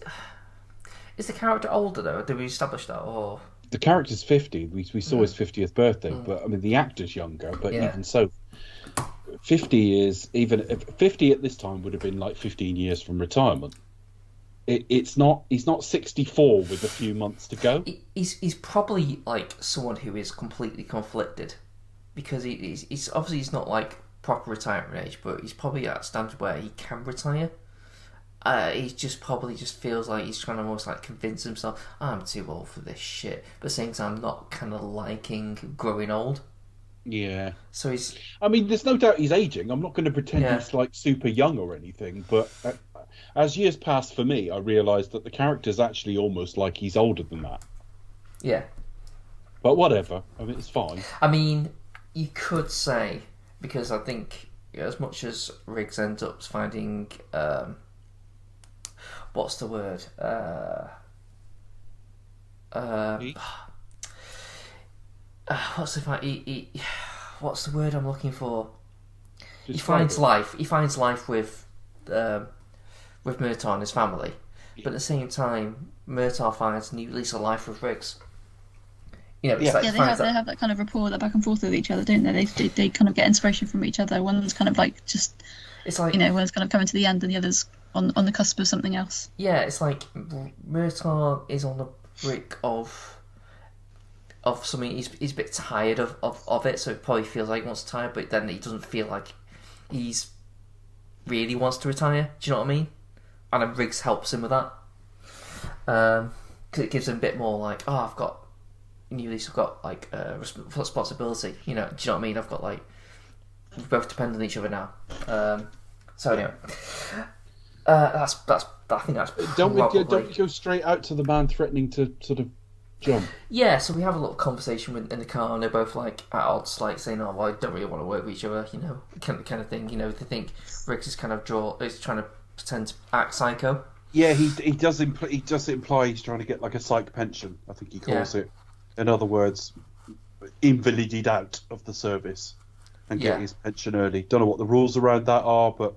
the character older though? Did we establish that? Or the character's 50. We saw his 50th birthday, but I mean the actor's younger. But even so, 50 at this time would have been like 15 years from retirement. He's not 64 with a few months to go. He's probably like someone who is completely conflicted, because he's obviously he's not like proper retirement age, but he's probably at a standard where he can retire. He just probably feels like he's trying to almost like convince himself, I'm too old for this shit, but at the same time not kind of liking growing old. Yeah. So I mean, there's no doubt he's aging. I'm not going to pretend he's like super young or anything, but as years pass for me, I realised that the character's actually almost like he's older than that. Yeah. But whatever. I mean, it's fine. I mean, you could say, because I think as much as Riggs ends up finding, what's the word? What's the word I'm looking for? He finds life. He finds life with Murtaugh and his family, but at the same time, Murtaugh finds a new lease of life with Riggs. You know, it's like they have that kind of rapport, that back and forth with each other, don't they? They kind of get inspiration from each other. One's kind of like just, it's like, one's kind of coming to the end, and the other's on the cusp of something else. Yeah, it's like Murtaugh is on the brink of something. He's a bit tired of it, so it probably feels like he wants to retire, but then he doesn't feel like he's really wants to retire. Do you know what I mean? And then Riggs helps him with that, because it gives him a bit more like, I've got new lease, I've got like responsibility. You know, do you know what I mean? I've got like, we both depend on each other now. So anyway, that's I think that's don't we go straight out to the man threatening to sort of jump? Yeah, so we have a little conversation in the car, and they're both like at odds, like saying, "Oh, well, I don't really want to work with each other," you know, kind of thing. You know, they think Riggs is kind of trying to pretend to act psycho. Yeah, he does imply he's trying to get like a psych pension, I think he calls it. In other words, invalided out of the service and get his pension early. Don't know what the rules around that are, but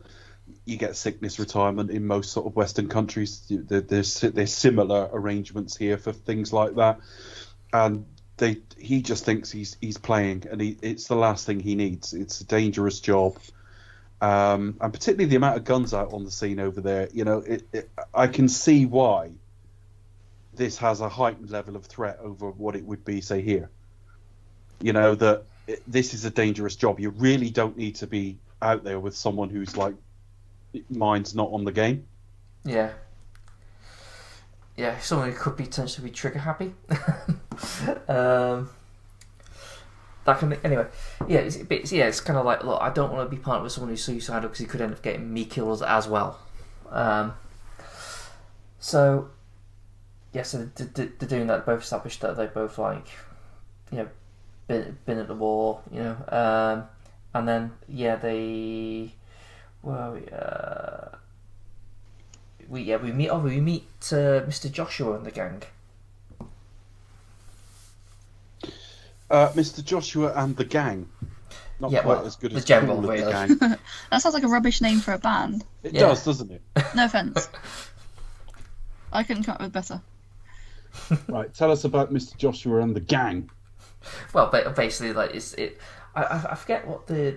you get sickness retirement in most sort of Western countries. There's similar arrangements here for things like that, and he just thinks he's playing, and it's the last thing he needs. It's a dangerous job, and particularly the amount of guns out on the scene over there. You know, I can see why this has a heightened level of threat over what it would be, say, here. You know, that this is a dangerous job. You really don't need to be out there with someone who's like, mind's not on the game. Yeah, someone who could potentially be trigger happy. Anyway, it's kind of like, look, I don't want to be partnered with someone who's suicidal because he could end up getting me killed as well. So they're doing that. Both established that they both like, you know, been at the war, you know, and then they. Well, we meet Mr. Joshua and the gang. Mr. Joshua and the gang. Not quite as good as the general, Cool really. The gang. That sounds like a rubbish name for a band. It does, doesn't it? No offense. I couldn't come up with better. Right, tell us about Mr. Joshua and the gang. Well, basically, like I forget what the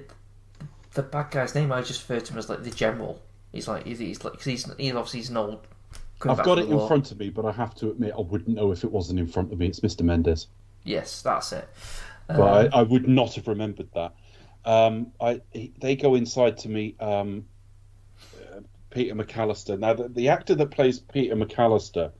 bad guy's name. I just refer to him as like the general. He's obviously he's an old. I've got it in front of me, but I have to admit I wouldn't know if it wasn't in front of me. It's Mr. Mendes. Yes, that's it. But I would not have remembered that. They go inside to meet Peter McAllister. Now, the actor that plays Peter McAllister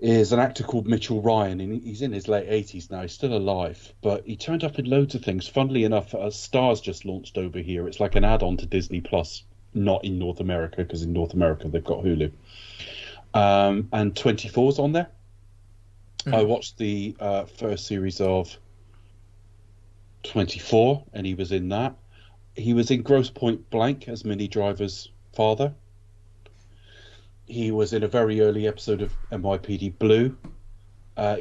is an actor called Mitchell Ryan, and he's in his late 80s now. He's still alive, but he turned up in loads of things. Funnily enough, Star's just launched over here. It's like an add-on to Disney Plus, not in North America, because in North America they've got Hulu. And 24's on there. I watched the first series of 24, and he was in that. He was in Grosse Pointe Blank as Minnie Driver's father. He was in a very early episode of NYPD Blue.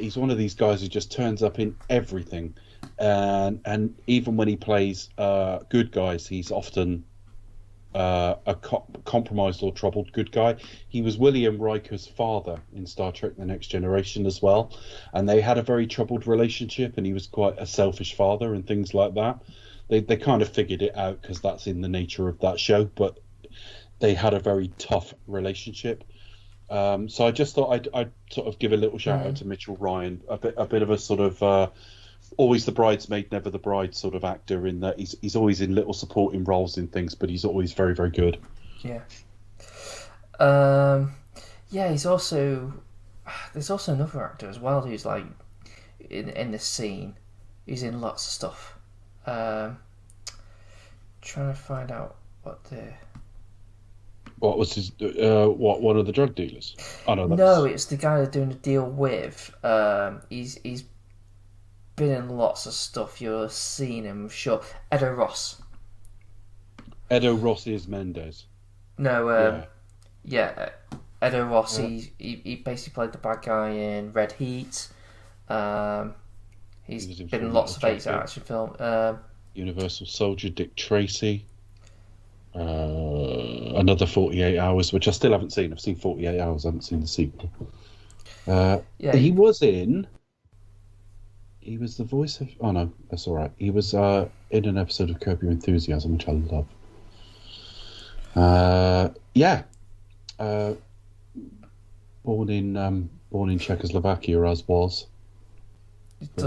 He's one of these guys who just turns up in everything, and even when he plays good guys, he's often a compromised or troubled good guy. He was William Riker's father in Star Trek The Next Generation as well, and they had a very troubled relationship, and he was quite a selfish father and things like that. They kind of figured it out because that's in the nature of that show, but they had a very tough relationship. So I just thought I'd sort of give a little shout out to Mitchell Ryan, a bit of a sort of always the bridesmaid, never the bride sort of actor, in that he's always in little supporting roles in things, but he's always very, very good. Yeah. He's also... There's also another actor as well who's like in this scene. He's in lots of stuff. Trying to find out what the... What was his... one of the drug dealers? Oh, no, No, it's the guy they're doing a deal with. He's been in lots of stuff. You'll have seen him, I'm sure. Edo Ross. Edo Ross is Mendes. No, yeah, Edo Ross. He basically played the bad guy in Red Heat. He's been in lots of 80s action film. Universal Soldier, Dick Tracy. Another 48 Hours, which I still haven't seen. I've seen 48 Hours. I haven't seen the sequel. He was in. He was the voice of. Oh no, that's all right. He was in an episode of Curb Your Enthusiasm, which I love. Born in Czechoslovakia, as was. He's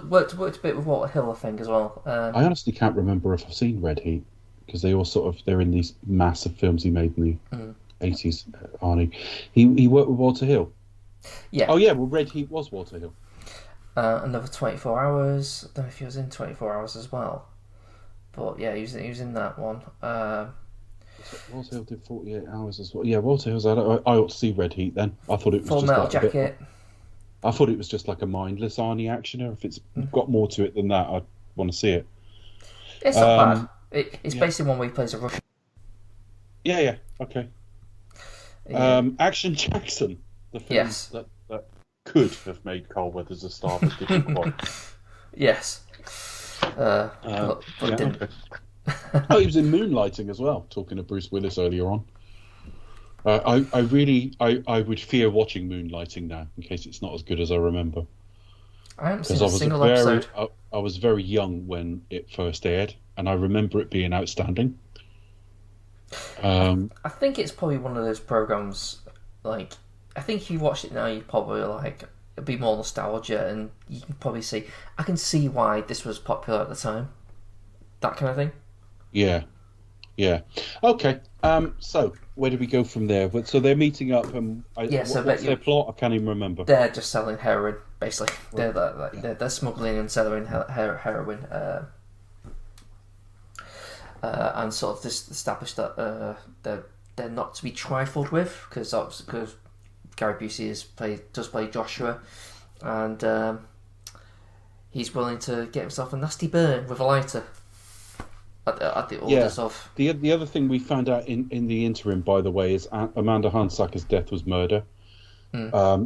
worked a bit with Walter Hill, I think, as well. I honestly can't remember if I've seen Red Heat, because they all they're in these massive films he made in the 80s, Arnie. He worked with Walter Hill. Yeah. Oh yeah, well Red Heat was Walter Hill. Another 24 Hours. I don't know if he was in 24 Hours as well. But yeah, he was in that one. Walter Hill did 48 Hours as well. Yeah, Walter Hill's. I ought to see Red Heat then. I thought it was Full just Metal like Jacket. I thought it was just like a mindless Arnie actioner. If it's got more to it than that, I'd want to see it. It's not bad. It's basically one where he plays a Russian. Yeah, okay. Yeah. Action Jackson, the film that could have made Carl Weathers a star, but didn't quite. Yes. But didn't. Okay. Oh, he was in Moonlighting as well, talking to Bruce Willis earlier on. I would fear watching Moonlighting now, in case it's not as good as I remember. I haven't seen a single episode. I was very young when it first aired, and I remember it being outstanding. I think it's probably one of those programs, like, I think if you watch it now, you probably it'd be more nostalgia, and you can probably see, I can see why this was popular at the time. That kind of thing. Yeah. Okay. So where do we go from there? But so they're meeting up, and what's their plot? I can't even remember. They're just selling heroin, basically. They're smuggling and selling heroin, and sort of just establish that they're not to be trifled with, because Gary Busey does play Joshua, and he's willing to get himself a nasty burn with a lighter. At the orders of... The other thing we found out in the interim, by the way, is Amanda Hansacker's death was murder.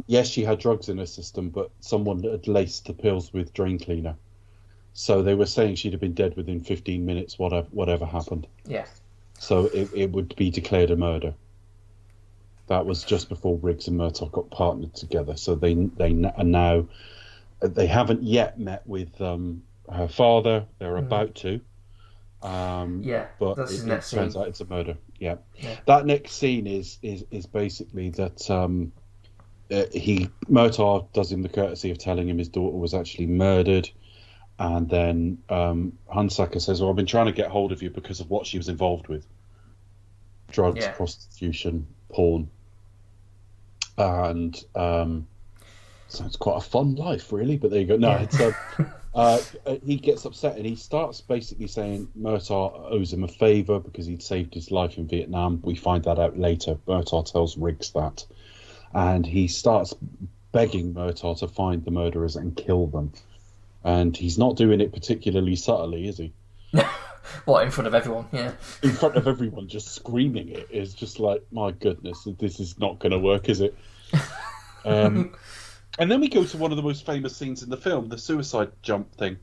Yes, she had drugs in her system, but someone had laced the pills with drain cleaner. So they were saying she'd have been dead within 15 minutes, whatever happened. Yeah. So it would be declared a murder. That was just before Riggs and Murtaugh got partnered together. So they are now... They haven't yet met with her father. They're about to. But that's his next turns scene. out it's a murder. Yeah. That next scene is basically that Murtaugh does him the courtesy of telling him his daughter was actually murdered, and then Hansacker says, "Well, I've been trying to get hold of you because of what she was involved with: drugs, prostitution, porn, and so it's quite a fun life, really." But there you go. No, it's he gets upset and he starts basically saying Murtaugh owes him a favour because he'd saved his life in Vietnam. We find that out later. Murtaugh tells Riggs that. And he starts begging Murtaugh to find the murderers and kill them. And he's not doing it particularly subtly, is he? What, in front of everyone? Yeah. In front of everyone, just screaming it is just like, my goodness, this is not going to work, is it? And then we go to one of the most famous scenes in the film, the suicide jump thing.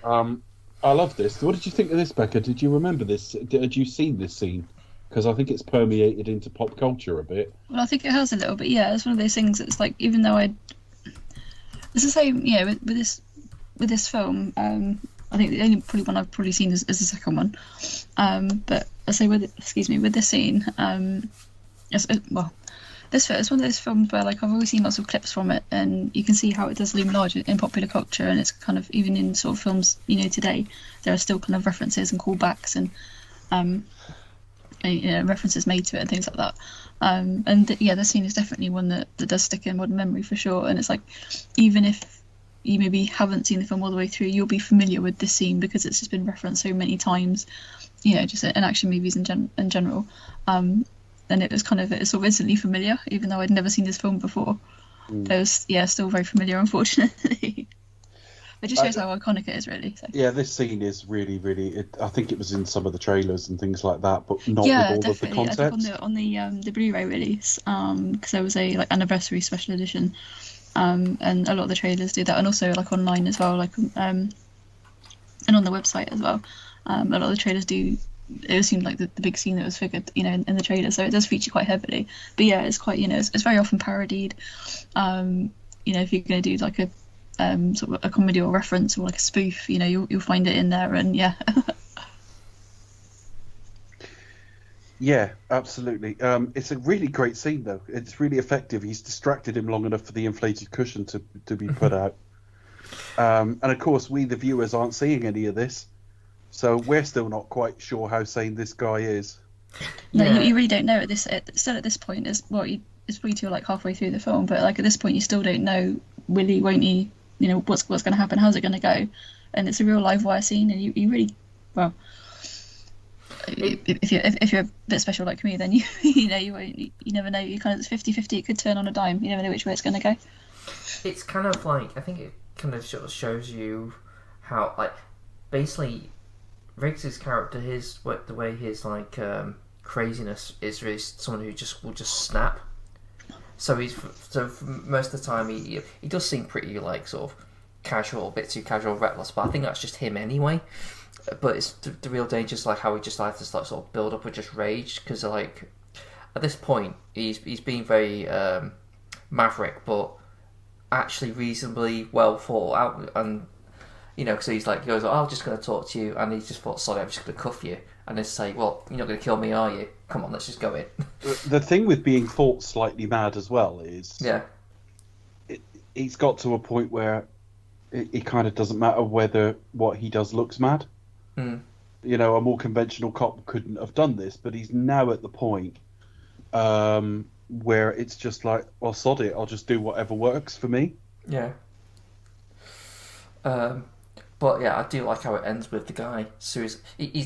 I love this. What did you think of this, Becca? Did you remember this? Had you seen this scene? Because I think it's permeated into pop culture a bit. Well, I think it has a little bit, yeah. It's one of those things that's like, even though it's the same, with this film, I think the only probably one I've probably seen is the second one. But I say with this scene, it's one of those films where like I've always seen lots of clips from it, and you can see how it does loom large in popular culture, and it's kind of even in sort of films today there are still kind of references and callbacks and references made to it and things like that. The scene is definitely one that does stick in modern memory for sure, and it's like even if you maybe haven't seen the film all the way through, you'll be familiar with this scene because it's just been referenced so many times, just in action movies in general. And it was it's sort of instantly familiar, even though I'd never seen this film before. It was, still very familiar, unfortunately. It just shows how iconic it is, really. So. Yeah, this scene is really, really. I think it was in some of the trailers and things like that, but not Yeah, with all definitely. of the I concepts. think on the Blu-ray release, because there was a anniversary special edition, and a lot of the trailers do that, and also online as well, and on the website as well. A lot of the trailers do. It seemed like the big scene that was figured, in the trailer, so it does feature quite heavily. But yeah, it's quite, it's very often parodied. If you're going to do a sort of a comedy or reference or a spoof, you'll find it in there, and yeah. Yeah, absolutely. It's a really great scene, though. It's really effective. He's distracted him long enough for the inflated cushion to be put out. And of course, we, the viewers, aren't seeing any of this. So we're still not quite sure how sane this guy is. No, you really don't know at this point. It's probably till halfway through the film, but at this point you still don't know, will he, won't he, what's going to happen, how's it going to go, and it's a real live wire scene, and you really, well, if you're a bit special like me, then you you never know, you kind of, it's 50-50, it could turn on a dime, you never know which way it's going to go. It's kind of I think it kind of sort of shows you how basically Riggs' character, the way his craziness is really someone who will just snap. So for most of the time he does seem pretty sort of casual, a bit too casual, reckless. But I think that's just him anyway. But it's the real danger is how he just likes to sort of build up with just rage, because at this point he's being very maverick, but actually reasonably well thought out, and because he goes, oh, I'm just going to talk to you, and he just thought, sorry, I'm just going to cuff you, and they say, well, you're not going to kill me, are you? Come on, let's just go in. The thing with being thought slightly mad as well is, he's got to a point where it kind of doesn't matter whether what he does looks mad. Mm. A more conventional cop couldn't have done this, but he's now at the point where it's just well, sod it, I'll just do whatever works for me. Yeah. But yeah, I do like how it ends with the guy. So he's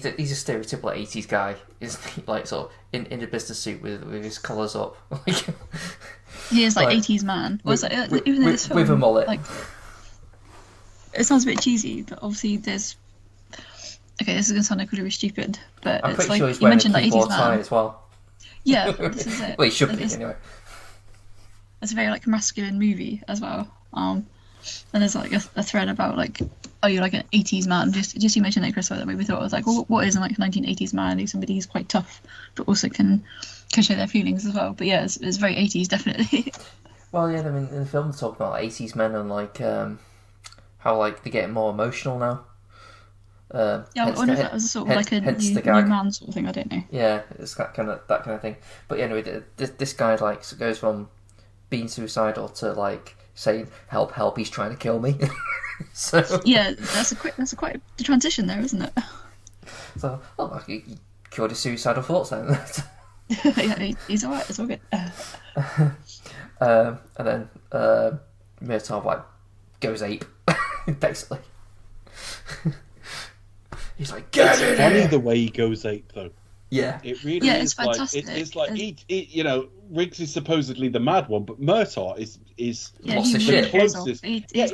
a stereotypical 80s guy, isn't he? Sort of in a business suit with his collars up. He is 80s man. Even in this film, with a mullet. It sounds a bit cheesy, but obviously there's. Okay, this is gonna sound really stupid, but I'm it's pretty sure he's you wearing mentioned a keyboard 80s tie man. as well. Yeah, this is it. Well, he should be anyway. It's a very masculine movie as well. And there's a thread about oh, you're an 80s man. Just you mentioned that, Chris, that we thought it was well, what is a 1980s man? He's somebody who's quite tough, but also can show their feelings as well. But yeah, it's very 80s, definitely. Well, yeah, I mean, in the film they talk about 80s men and how they're getting more emotional now. Yeah, I wonder if that was sort of a new man sort of thing. I don't know. Yeah, it's that kind of thing. But anyway, this guy goes from being suicidal to saying help, he's trying to kill me. So yeah, that's quite the transition there, isn't it? So he cured his suicidal thoughts then. Yeah, he's alright. It's all good. And then Murtaugh goes ape, basically. He's get in funny here! the way he goes ape, though. Yeah. It really is it's fantastic. Riggs is supposedly the mad one, but Murtaugh is Lots of the shit. closest. He is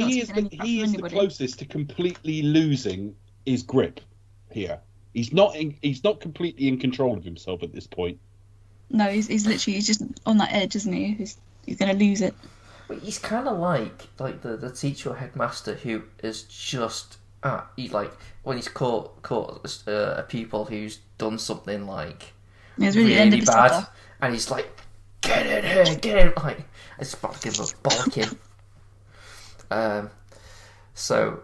the closest to completely losing his grip here. He's not completely in control of himself at this point. No, he's literally just on that edge, isn't he? He's going to lose it. Well, he's kind of like the teacher or headmaster who is just when he's caught a pupil who's done something it's really, the end of his bad, tether. and he's get in here, get in, it's about to give him a bollocking. So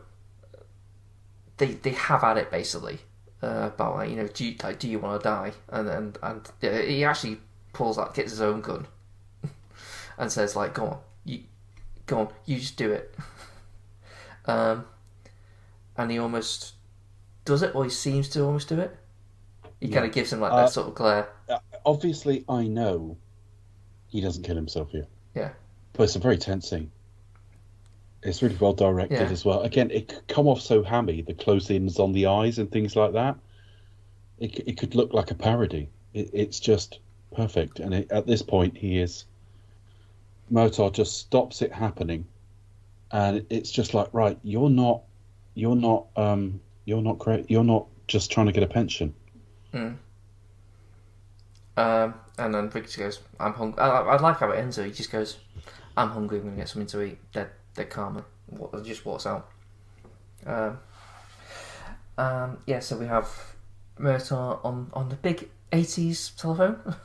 they have at it basically about do you want to die, and he actually gets his own gun and says go on, you just do it. And he almost does it, or he seems to almost do it. He kind of gives him that sort of glare. Obviously, I know he doesn't kill himself here. Yeah. But it's a very tense scene. It's really well directed as well. Again, it could come off so hammy, the close-ins on the eyes and things like that. It could look like a parody. It's just perfect. And at this point, Murtaugh just stops it happening and it's just like, right, you're not just trying to get a pension. Mm. And then Riggs goes, "I'm hungry." I like how it ends. He just goes, "I'm hungry. I'm gonna get something to eat." Dead calm. Just walks out. Yeah. So we have Murtaugh on the big '80s telephone,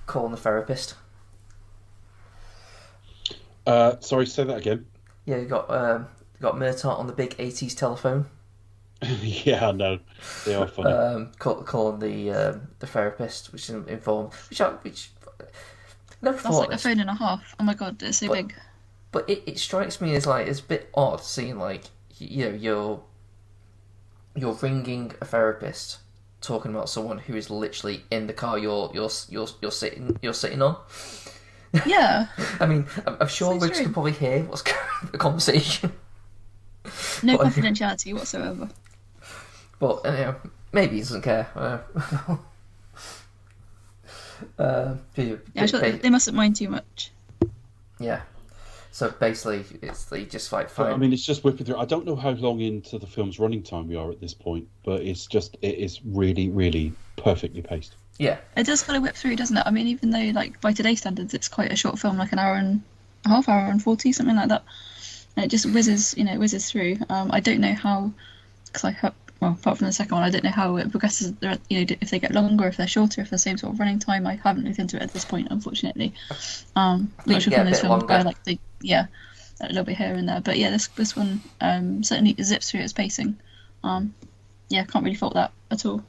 calling the therapist. Sorry, say that again. Yeah, you got Murtaugh on the big '80s telephone. Yeah, I know. They are funny. Calling the therapist, which is informed, which never That's thought like a this. phone and a half. Oh my god, it's so big. But it strikes me as like it's a bit odd seeing like you're ringing a therapist talking about someone who is literally in the car you're sitting on. Yeah. I mean, I'm sure So Riggs true. can probably hear what's going on in the conversation. No But- confidentiality whatsoever. But maybe he doesn't care. Yeah, I'm sure they mustn't mind too much. Yeah. So basically, they just like But, fine. I mean, it's just whipping through. I don't know how long into the film's running time we are at this point, but it is really, really perfectly paced. Yeah. It does kind of whip through, doesn't it? I mean, even though, like, by today's standards, it's quite a short film, like an hour and a half, hour and 40, something like that. And it just whizzes through. I don't know how, because apart from the second one, I don't know how it progresses, if they get longer, if they're shorter, if they're the same sort of running time. I haven't looked into it at this point, unfortunately. Which get a one of those bit films where, longer. like, a little bit here and there. But yeah, this one certainly zips through its pacing. Yeah, can't really fault that at all.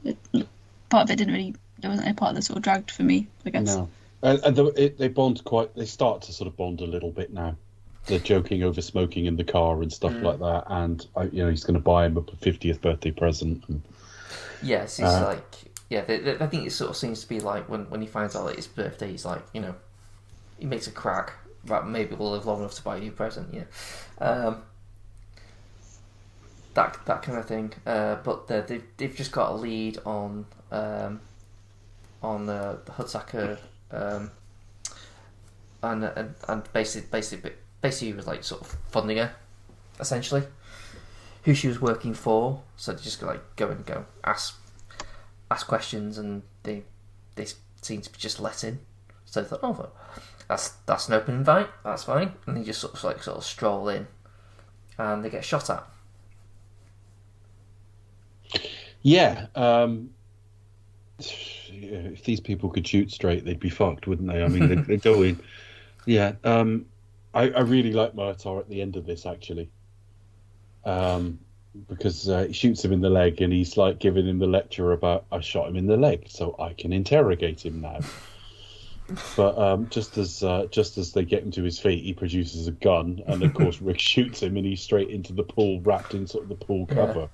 Part of it there wasn't a part that sort of dragged for me, I guess. No, and they bond quite. They start to sort of bond a little bit now. They're joking over smoking in the car and stuff like that, and he's going to buy him a 50th birthday present. And, Yes, it's like I think it sort of seems to be like when he finds out that it's birthday, he's like he makes a crack. Right, maybe we'll live long enough to buy you a present. Yeah, that kind of thing. But they've just got a lead on the Hudsucker, and basically he was like sort of funding her, essentially, who she was working for. So they just go ask questions, and they seem to be just let in. So they thought, oh, that's an open invite, that's fine, and they just sort of stroll in, and they get shot at. yeah, if these people could shoot straight, they'd be fucked, wouldn't they? I mean, they go in. Yeah, I really like Murtaugh at the end of this, actually, because he shoots him in the leg, and he's like giving him the lecture about, I shot him in the leg, so I can interrogate him now. But just as they get him to his feet, he produces a gun, and of course Rick shoots him, and he's straight into the pool, wrapped in sort of the pool cover.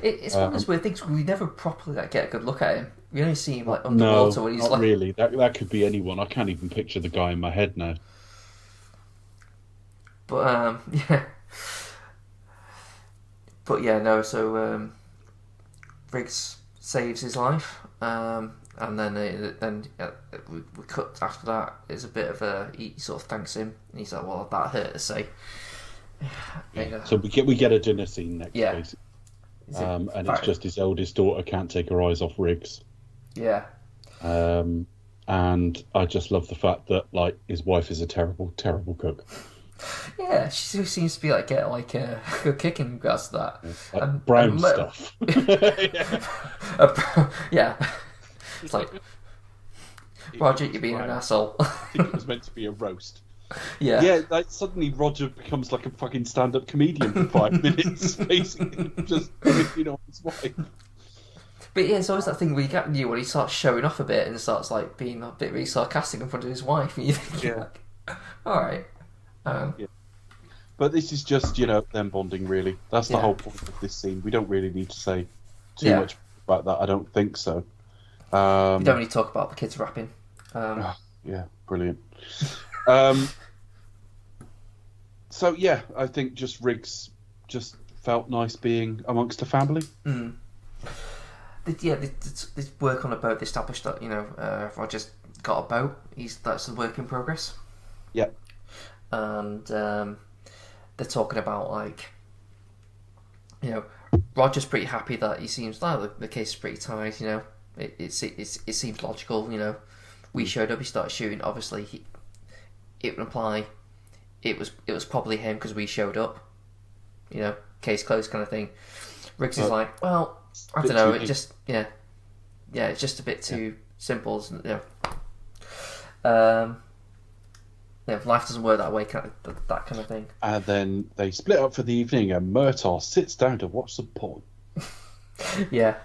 It's one of those weird things. We never properly get a good look at him. We only see him No, underwater when he's not really. That could be anyone. I can't even picture the guy in my head now. But yeah. But yeah, no. So Riggs saves his life, and then we cut after that. It's a bit of he sort of thanks him, and he's like, "Well, that hurt to say." Yeah. So we get a dinner scene next, Yeah. basically. And it's just his eldest daughter can't take her eyes off Riggs. Yeah. And I just love the fact that like his wife is a terrible, terrible cook. Yeah, she seems to be get a good kick in regards to that. Like brown stuff. Yeah. It's like, Roger, you're being an asshole. I think it was meant to be a roast. Yeah. Yeah, like suddenly Roger becomes like a fucking stand-up comedian for 5 minutes, basically, just on his wife. But yeah, it's always that thing where you get when he starts showing off a bit and starts being a bit really sarcastic in front of his wife, and you think, all right. Yeah. But this is just them bonding, really. That's the whole point of this scene. We don't really need to say too much about that. I don't think so. We don't really talk about the kids rapping. Yeah, brilliant. So yeah, I think just Riggs just felt nice being amongst a family. Mm. They work on a boat. They established that Roger's got a boat. That's a work in progress. Yeah. And they're talking about like, you know, Roger's pretty happy that he seems like the case is pretty tight. You know, it seems logical. You know, we showed up, he started shooting. Obviously, it would imply it was probably him because we showed up. You know, case closed kind of thing. Riggs is like, well, I don't know. It just it's just a bit too simple. You know, life doesn't work that way. That kind of thing. And then they split up for the evening, and Murtaugh sits down to watch some porn. Yeah,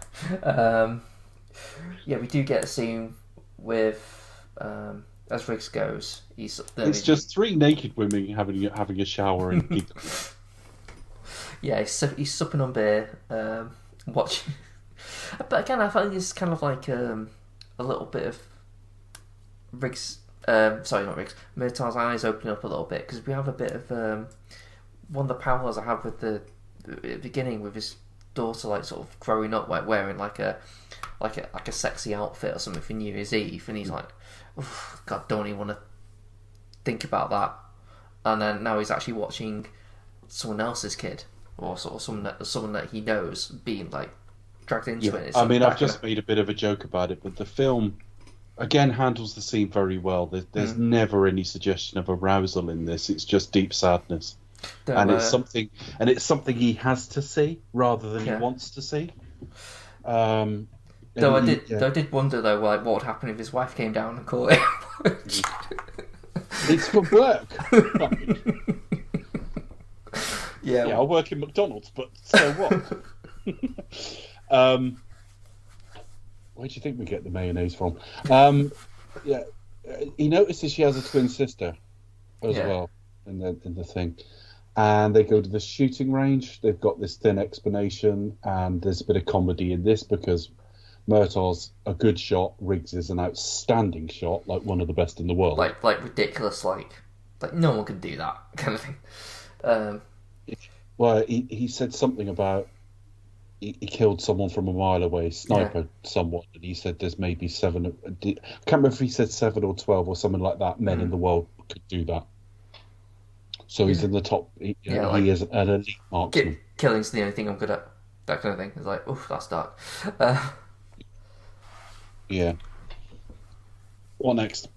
we do get a scene with as Riggs goes. It's just three naked women having a shower and giggling. Yeah, he's supping on beer, watching. But again, I find it's kind of like a little bit of Riggs. Sorry, not Riggs. Murtaugh's eyes opening up a little bit because we have a bit of one of the parallels I have with the beginning with his daughter, like sort of growing up, like wearing like a sexy outfit or something for New Year's Eve, and he's like, God, don't even want to think about that. And then now he's actually watching someone else's kid, or sort of someone that he knows being like dragged into it. I mean, I've just made a bit of a joke about it, but the film again handles the scene very well. There's never any suggestion of arousal in this. It's just deep sadness, it's something he has to see rather than he wants to see. I did wonder though, like, what would happen if his wife came down and caught him. It's for work. Yeah, I work in McDonald's, but so what? Where do you think we get the mayonnaise from? He notices she has a twin sister as well in the thing, and they go to the shooting range. They've got this thin explanation, and there's a bit of comedy in this because Murtaugh's a good shot, Riggs is an outstanding shot, like one of the best in the world. Like ridiculous, like no one can do that kind of thing. Well, he said something about he killed someone from a mile away, sniped someone, and he said there's maybe 7. I can't remember if he said 7 or 12 or something like that. Men in the world could do that. So he's in the top. He is an elite marksman. Killing's the only thing I'm good at. That kind of thing. It's like, oof, that's dark. Yeah. What next?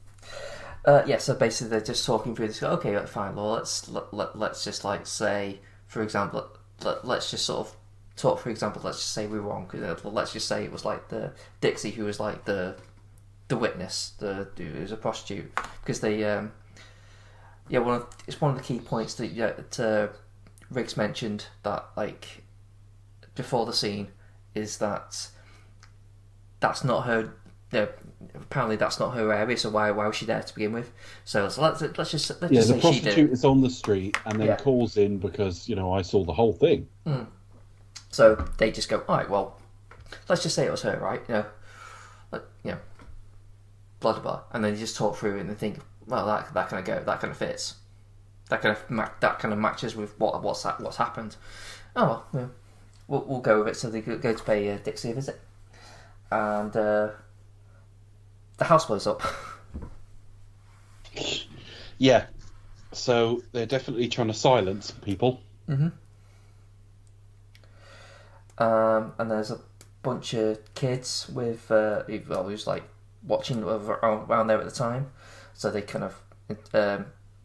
So basically they're just talking through this. Okay, fine. Well, let's just like say, for example, let's just sort of talk. For example, let's just say we're wrong. Let's just say it was like the Dixie who was like the witness, who was a prostitute, because they it's one of the key points that Riggs mentioned that like before the scene is that's not her. Apparently that's not her area, so why was she there to begin with? So let's just say the prostitute is on the street and then calls in because I saw the whole thing. So they just go, all right, well, let's just say it was her, right? Blah blah blah, and then you just talk through it and think, well, that kind of fits, that kind of matches with what's happened. Oh well, we'll go with it. So they go to pay Dixie a visit, and the house blows up. Yeah, so they're definitely trying to silence people. And there's a bunch of kids with who's like watching around there at the time, so they kind of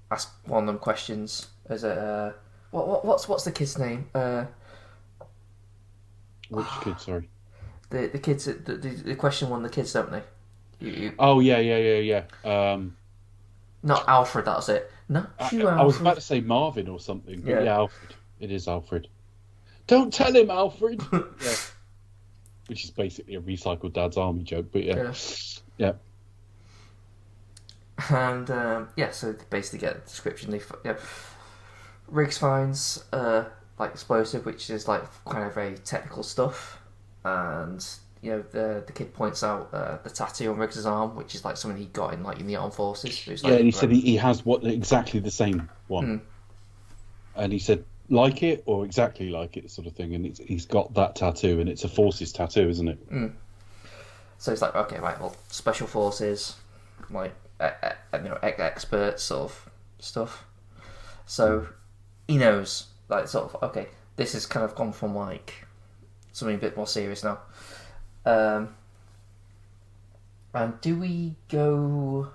ask one of them questions. Is it what's the kid's name? Which kid? Sorry. The kids. The question one of the kids, don't they? Oh yeah. Not Alfred. That was it. No, I was about to say Marvin or something. But yeah, Alfred. It is Alfred. Don't tell him, Alfred. Yeah. Which is basically a recycled Dad's Army joke, but yeah. And so they basically get a description. Riggs finds like explosive, which is like kind of very technical stuff, and the kid points out the tattoo on Riggs's arm, which is like something he got in the armed forces. So and he said he has exactly the same one, and he said like it or exactly like it sort of thing, and he's got that tattoo, and it's a forces tattoo, isn't it? So it's like, okay, right, well, special forces, like expert sort of stuff. So he knows, like, sort of, okay, this has kind of gone from, like, something a bit more serious now. And do we go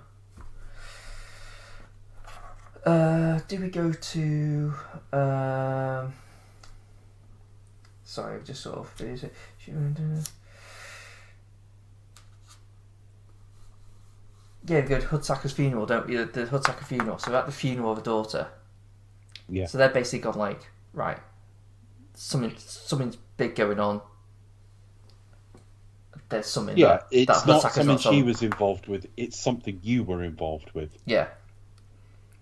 to sorry, just sort of yeah, we go to Hudsacker's funeral, don't we? The Hudsacker funeral. So we're at the funeral of a daughter. Yeah. So they're basically gone like, right, something's big going on. There's something. Yeah, that it's not Hudsacker's something she on. was involved with. It's something you were involved with. Yeah.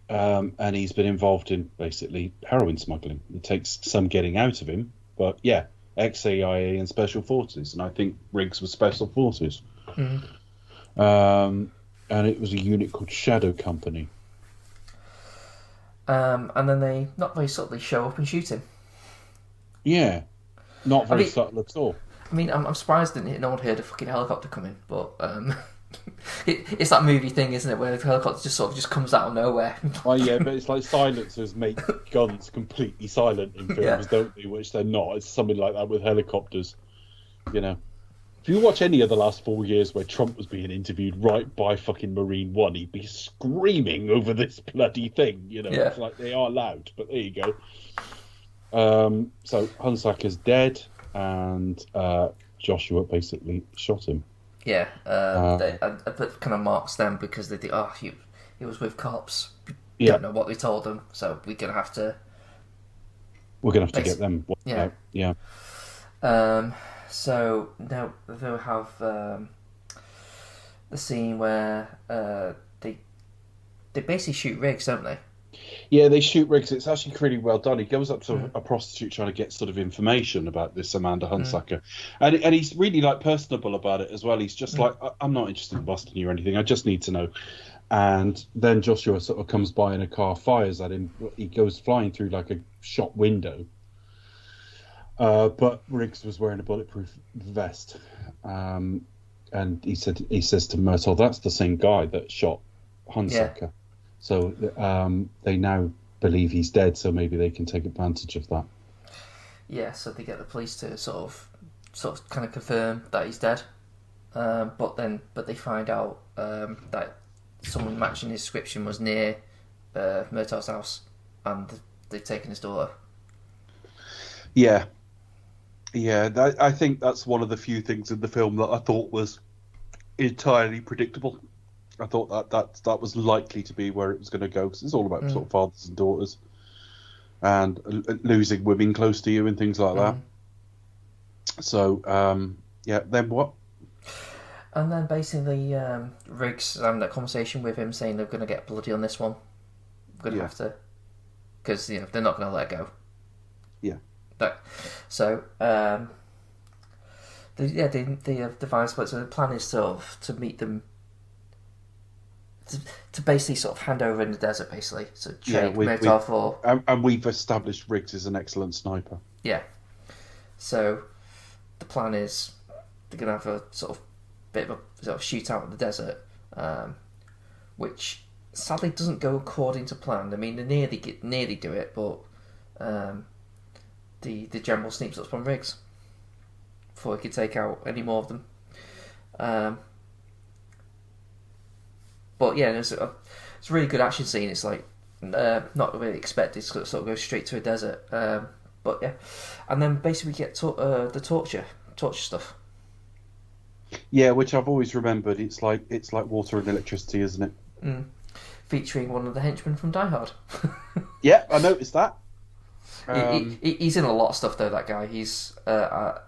And he's been involved in basically heroin smuggling. It takes some getting out of him, but yeah, ex-CIA and Special Forces, and I think Riggs was Special Forces. Mm-hmm. And it was a unit called Shadow Company. And then they not very subtly show up and shoot him. Yeah, not very subtle at all. I mean, I'm surprised that no one heard a fucking helicopter coming, but it's that movie thing, isn't it, where the helicopter just sort of just comes out of nowhere. Oh yeah, but it's like silencers make guns completely silent in films, don't they? Which they're not. It's something like that with helicopters. You know, if you watch any of the last 4 years where Trump was being interviewed right by fucking Marine One, he'd be screaming over this bloody thing. You know, It's like they are loud, but there you go. So Hunsacker's dead, and Joshua basically shot him. Yeah, that kind of marks them because they think, oh, he was with cops. We don't know what they told them, so we're gonna have to. We're gonna have to get them. Yeah. So now they'll have the scene where they basically shoot Riggs, don't they? Yeah, they shoot Riggs. It's actually pretty well done. He goes up to a prostitute trying to get sort of information about this Amanda Hunsaker. And he's really, like, personable about it as well. He's just like, I'm not interested in busting you or anything. I just need to know. And then Joshua sort of comes by in a car, fires at him. He goes flying through, like, a shop window. But Riggs was wearing a bulletproof vest. And he says to Murtaugh, that's the same guy that shot Hunsaker. Yeah. So they now believe he's dead, so maybe they can take advantage of that. Yeah, so they get the police to sort of kind of confirm that he's dead, but they find out that someone matching his description was near Murtaugh's house, and they've taken his daughter. Yeah, I think that's one of the few things in the film that I thought was entirely predictable. I thought that was likely to be where it was going to go, because it's all about sort of fathers and daughters and losing women close to you and things like that. So, then what? And then basically Riggs having that conversation with him saying they're going to get bloody on this one. We're going to have to, because they're not going to let go. Yeah. So, they devise, so the plan is to meet them. To basically sort of hand over in the desert, basically. So trade Murtaugh for... And we've established Riggs is an excellent sniper. Yeah. So the plan is they're going to have a sort of bit of a sort of shootout in the desert, which sadly doesn't go according to plan. I mean, they nearly do it, but the general sneaks up on Riggs before he could take out any more of them. But yeah, it's a really good action scene. It's like not really expected to sort of go straight to a desert. But yeah, and then basically we get the torture stuff. Yeah, which I've always remembered. It's like water and electricity, isn't it? Featuring one of the henchmen from Die Hard. Yeah, I noticed that. He's in a lot of stuff though. That guy. He's Ali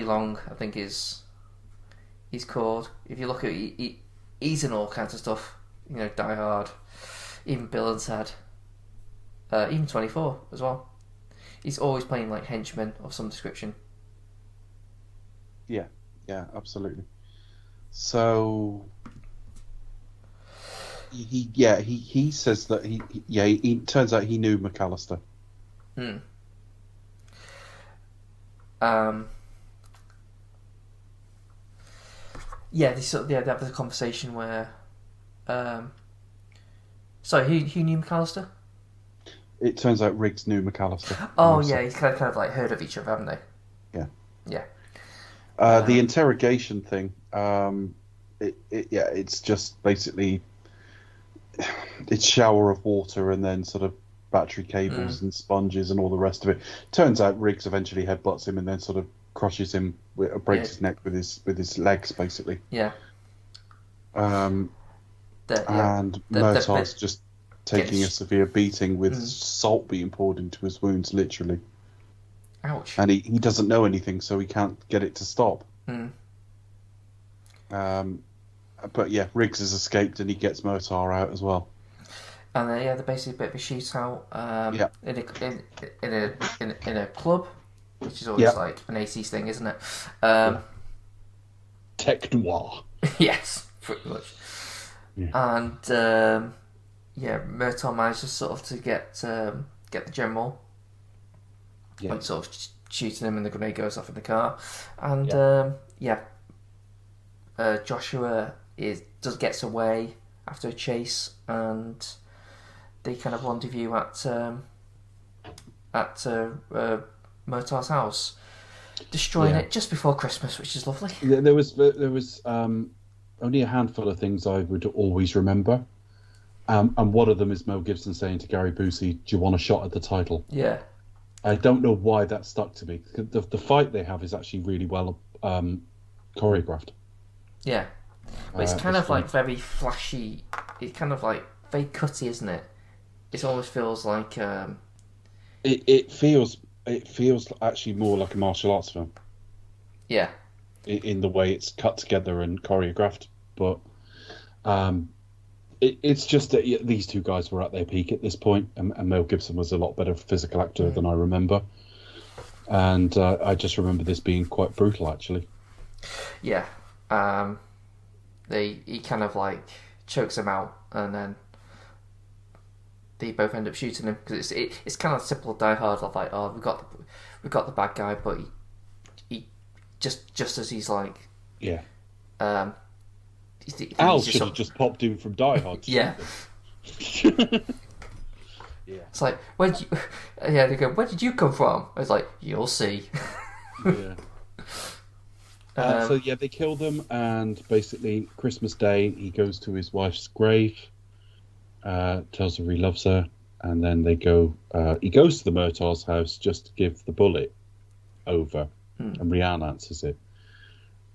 Long, I think he's called. If you look at he's in all kinds of stuff, Die Hard, even Bill and Ted, even 24 as well. He's always playing like henchmen of some description. Yeah, absolutely. So, he says that he turns out he knew McAllister. Yeah, they have this conversation where, sorry, who knew McAllister? It turns out Riggs knew McAllister. Oh yeah, he's kind of like heard of each other, haven't they? Yeah. Yeah. The interrogation thing. It's just basically it's shower of water and then sort of battery cables and sponges and all the rest of it. Turns out Riggs eventually headbutts him and then sort of crushes him, breaks his neck with his legs, basically. Yeah. And Murtaugh's just taking a severe beating with salt being poured into his wounds, literally. Ouch. And he doesn't know anything, so he can't get it to stop. But yeah, Riggs has escaped and he gets Murtaugh out as well. And they're basically a bit of a shootout in a club, which is always like an 80s thing, isn't it? Tech noir. Yes, pretty much. Yeah. And Murtaugh manages sort of to get the general. Yeah. And sort of shooting him, and the grenade goes off in the car. And Joshua gets away after a chase, and they kind of rendezvous at Murtaugh's house, destroying it just before Christmas, which is lovely. Yeah, there was only a handful of things I would always remember, and one of them is Mel Gibson saying to Gary Busey, "Do you want a shot at the title?" Yeah. I don't know why that stuck to me. The fight they have is actually really well choreographed. Yeah. But it's kind of like very flashy. It's kind of like very cutty, isn't it? It almost feels like it feels actually more like a martial arts film. Yeah. In the way it's cut together and choreographed, but it's just that these two guys were at their peak at this point, and Mel Gibson was a lot better physical actor than I remember, and I just remember this being quite brutal, actually. Yeah. He kind of like chokes him out, and then they both end up shooting him, because it's kind of typical Die Hard of like, oh, we got the bad guy, but he just as he's like, Al should have just popped in from Die Hard. Yeah. It's like, they go, where did you come from? It's like, you'll see. Yeah. So they kill them, and basically Christmas Day he goes to his wife's grave, tells her he loves her, and then they go. He goes to the Murtaugh's house just to give the bullet over, and Rianne answers it.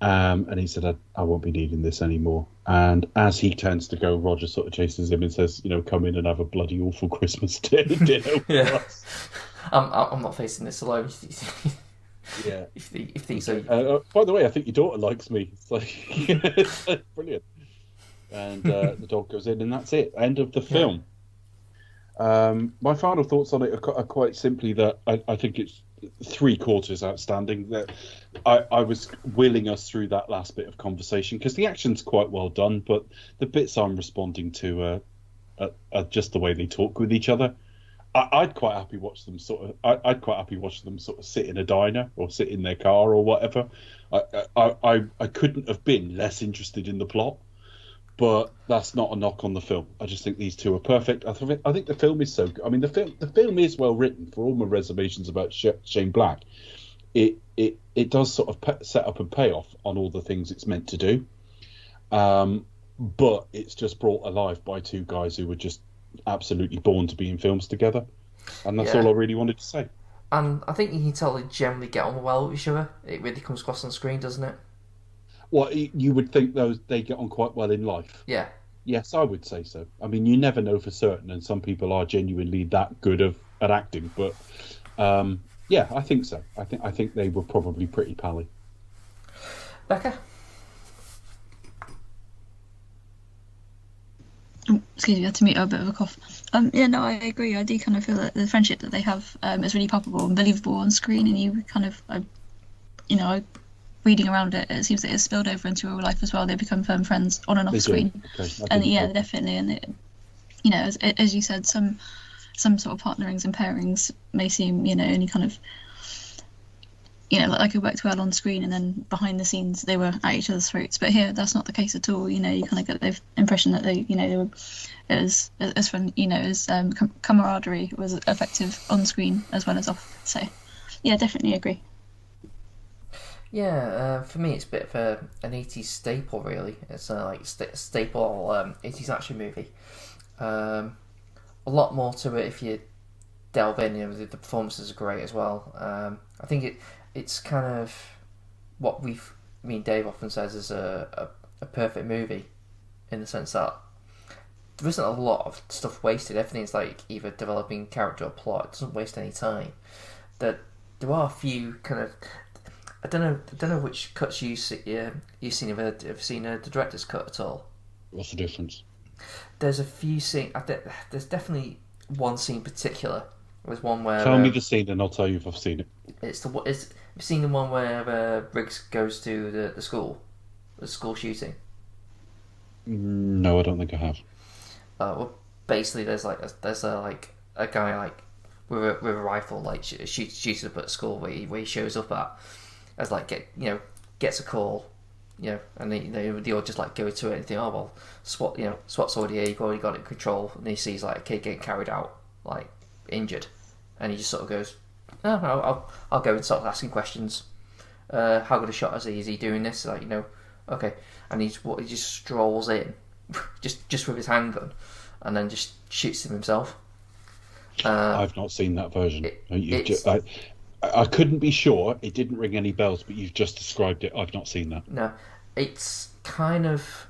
And he said, I won't be needing this anymore. And as he turns to go, Roger sort of chases him and says, come in and have a bloody awful Christmas dinner. Yeah. I'm not facing this alone. Yeah. If these are... by the way, I think your daughter likes me. It's like, it's brilliant. And the dog goes in, and that's it. End of the film. My final thoughts on it are quite simply that I think it's 3/4 outstanding. That I was willing us through that last bit of conversation, because the action's quite well done, but the bits I'm responding to are just the way they talk with each other. I'd quite happy watch them sort of sit in a diner or sit in their car or whatever. I couldn't have been less interested in the plot, but that's not a knock on the film. I just think these two are perfect. I think the film is so good. I mean, the film is well written, for all my reservations about Shane Black. It does sort of set up and pay off on all the things it's meant to do, but it's just brought alive by two guys who were just absolutely born to be in films together, and that's all I really wanted to say. And I think you can tell they generally get on well with each other. It really comes across on screen, doesn't it? Well, you would think they get on quite well in life. Yeah. Yes, I would say so. I mean, you never know for certain, and some people are genuinely that good at acting. But yeah, I think so. I think they were probably pretty pally. Becca? Excuse me, I had to meet a bit of a cough. I agree. I do kind of feel that the friendship that they have is really palpable and believable on screen, and you kind of, reading around it, it seems that it's spilled over into real life as well. They become firm friends on and off screen. Okay. And definitely. And it, as you said, some sort of partnerings and pairings may seem, only kind of like it worked well on screen, and then behind the scenes they were at each other's throats. But here, that's not the case at all. You kind of get the impression that they were as fun. Camaraderie was effective on screen as well as off. So, yeah, definitely agree. Yeah, for me it's a bit of an 80s staple, really. It's like a staple 80s action movie. A lot more to it if you delve in. The performances are great as well. I think it's kind of what Dave often says is a perfect movie, in the sense that there isn't a lot of stuff wasted. Everything's like either developing character or plot. It doesn't waste any time. There are a few kind of, I don't know which cuts you've seen. Have you seen the director's cut at all? What's the difference? There's a few scenes. There's definitely one scene in particular. There's one where Tell me the scene and I'll tell you if I've seen it. Have you seen the one where Riggs goes to the school shooting? No, I don't think I have. Well, basically, there's a guy like with a rifle like shoots up at a school where he shows up at as gets a call, and they all just like go to it and think, oh well, SWAT's already here, you've already got it in control, and he sees like a kid getting carried out like injured, and he just sort of goes, oh, I'll go and start asking questions. How good a shot is he? Is he doing this? Okay, and he just strolls in, just with his handgun, and then just shoots him himself. I've not seen that version. I couldn't be sure. It didn't ring any bells, but you've just described it. I've not seen that. No, it's kind of.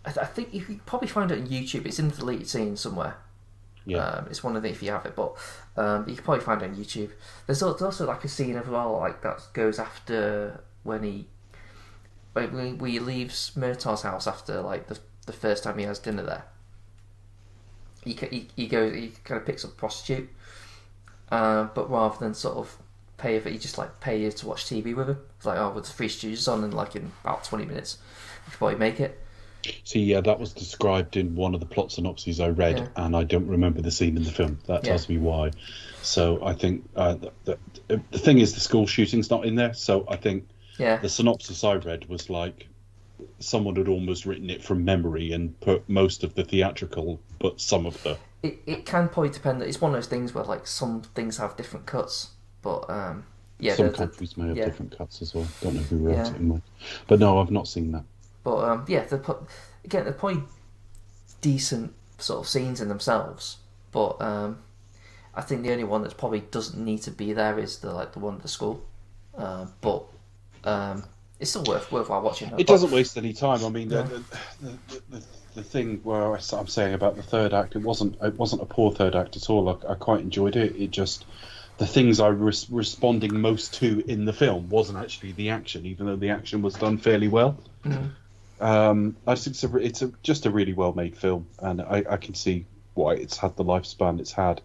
I think you could probably find it on YouTube. It's in the deleted scene somewhere. Yeah. It's one of the if you have it, but you can probably find it on YouTube. There's also like a scene as well, like that goes after when he leaves Murtaugh's house after like the first time he has dinner there. He kind of picks up a prostitute, but rather than sort of pay her, he just like pay her to watch TV with him. It's like, with the Three Stooges on, and like in about 20 minutes, you can probably make it. See, yeah, that was described in one of the plot synopses I read, and I don't remember the scene in the film. That tells me why. So I think the thing is, the school shooting's not in there. So I think the synopsis I read was like someone had almost written it from memory and put most of the theatrical, but some of the. It can probably depend. It's one of those things where like some things have different cuts, but some countries may have different cuts as well. Don't know who wrote it in mind, but no, I've not seen that. But they're probably decent sort of scenes in themselves. But I think the only one that probably doesn't need to be there is the one at the school. But it's still worthwhile watching. It doesn't waste any time. I mean, the thing where I'm saying about the third act, it wasn't a poor third act at all. I quite enjoyed it. It just the things I was responding most to in the film wasn't actually the action, even though the action was done fairly well. Mm-hmm. I think it's just a really well made film, and I can see why it's had the lifespan it's had.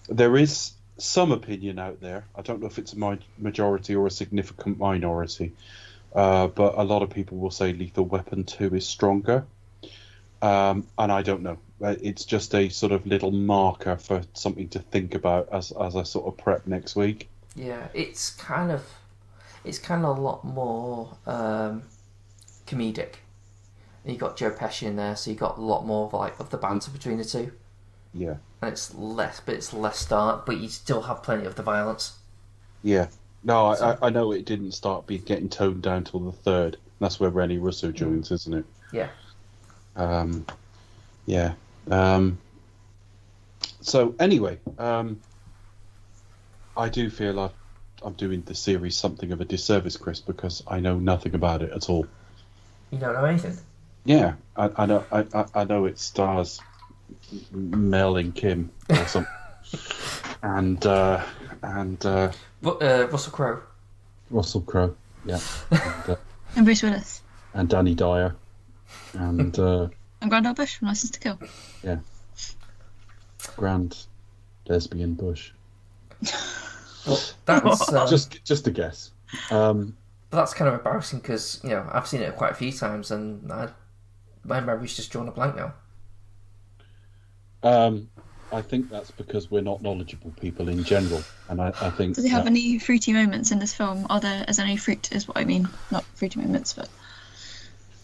There is some opinion out there. I don't know if it's a majority or a significant minority, but a lot of people will say Lethal Weapon 2 is stronger, and I don't know. It's just a sort of little marker for something to think about as I sort of prep next week. Yeah, it's kind of a lot more comedic. And you got Joe Pesci in there, so you got a lot more of the banter between the two. Yeah. And it's less dark, but you still have plenty of the violence. Yeah. No, I know it didn't start getting toned down till the third. That's where Rennie Russo joins, isn't it? Yeah. Yeah. So anyway, I do feel like I'm doing the series something of a disservice, Chris, because I know nothing about it at all. You don't know anything? Yeah, I know. I know it stars Mel and Kim or something, and Russell Crowe. Russell Crowe, yeah, And Bruce Willis. and Danny Dyer, and And Grandad Bush from License to Kill. yeah, Grand Lesbian Bush. Well, that's Just a guess. but that's kind of embarrassing because I've seen it quite a few times and my memory's just drawn a blank now. I think that's because we're not knowledgeable people in general, and I think. Does he have any fruity moments in this film? Is there any fruit? Is what I mean, not fruity moments, but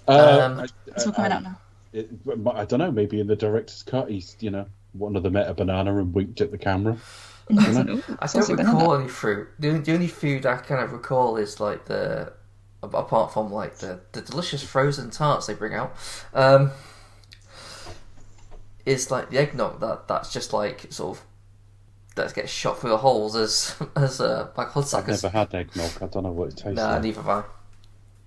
it's all coming out now. I don't know. Maybe in the director's cut, he's one of them ate a banana and winked at the camera. I don't recall any fruit. The only food I kind of recall is like apart from like the delicious frozen tarts they bring out, is like the eggnog that's just like sort of that gets shot through the holes as like hot I've never had eggnog. I don't know what it tastes like. Neither have I.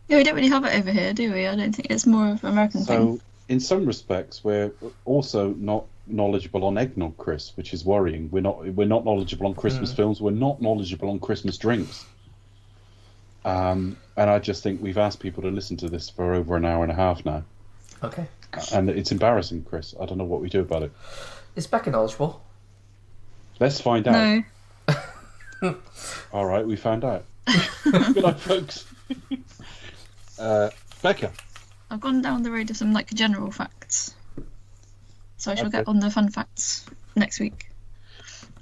Yeah, we don't really have it over here, do we? I don't think it's more of an American thing. So, in some respects, we're also not knowledgeable on eggnog, Chris, which is worrying. We're not knowledgeable on Christmas films. We're not knowledgeable on Christmas drinks. And I just think we've asked people to listen to this for over an hour and a half now. Okay. And it's embarrassing, Chris. I don't know what we do about it. Is Becca knowledgeable? Let's find out. No. All right, we found out. Good night, folks. Becca. I've gone down the road of some like general facts, so I shall get on the fun facts next week.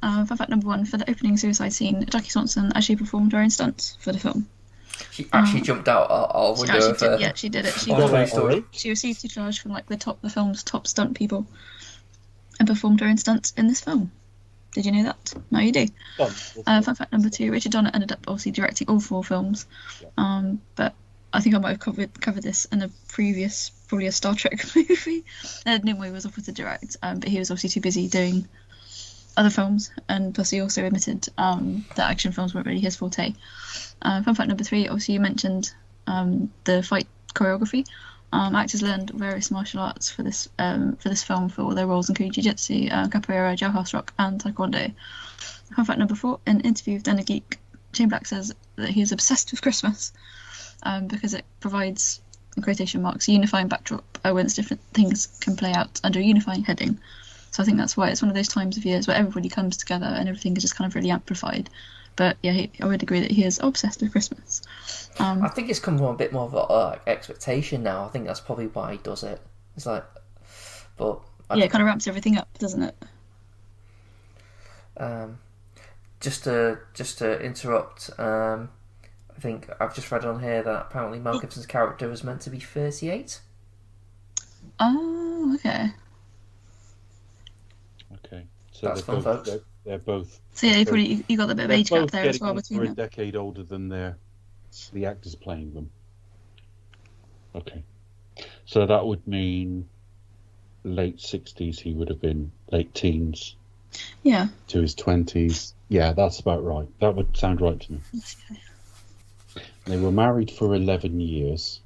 Fun fact number 1: for the opening suicide scene, Jackie Swanson actually performed her own stunts for the film. She actually jumped out our window. Yeah, she did it. She received tutelage from like the film's top stunt people, and performed her own stunts in this film. Did you know that? Now you do. Fun fact number 2: Richard Donner ended up obviously directing all 4 films, but I think I might have covered this in a previous, probably a Star Trek movie. Ed Nimoy was offered to direct, but he was obviously too busy doing other films, and plus he also admitted that action films weren't really his forte. Fun fact number 3: obviously you mentioned the fight choreography. Actors learned various martial arts for this film for all their roles, including jiu-jitsu, capoeira, jailhouse rock, and taekwondo. Fun fact number 4: in an interview with Den of Geek, Shane Black says that he is obsessed with Christmas because it provides, in quotation marks, a unifying backdrop whence different things can play out under a unifying heading. So I think that's why it's one of those times of years where everybody comes together and everything is just kind of really amplified. But yeah, I would agree that he is obsessed with Christmas. I think it's come from a bit more of a expectation now. I think that's probably why he does it. It's like, but it kind of ramps everything up, doesn't it? Just to interrupt. I think I've just read on here that apparently Mel Gibson's character was meant to be 38. Oh, okay. Okay, so that's fun, folks. They're both. So yeah, you got the bit of age gap there as well between them. They're a decade older than the actors playing them. Okay, so that would mean late 60s. He would have been late teens. Yeah. To his 20s. Yeah, that's about right. That would sound right to me. Okay. They were married for 11 years,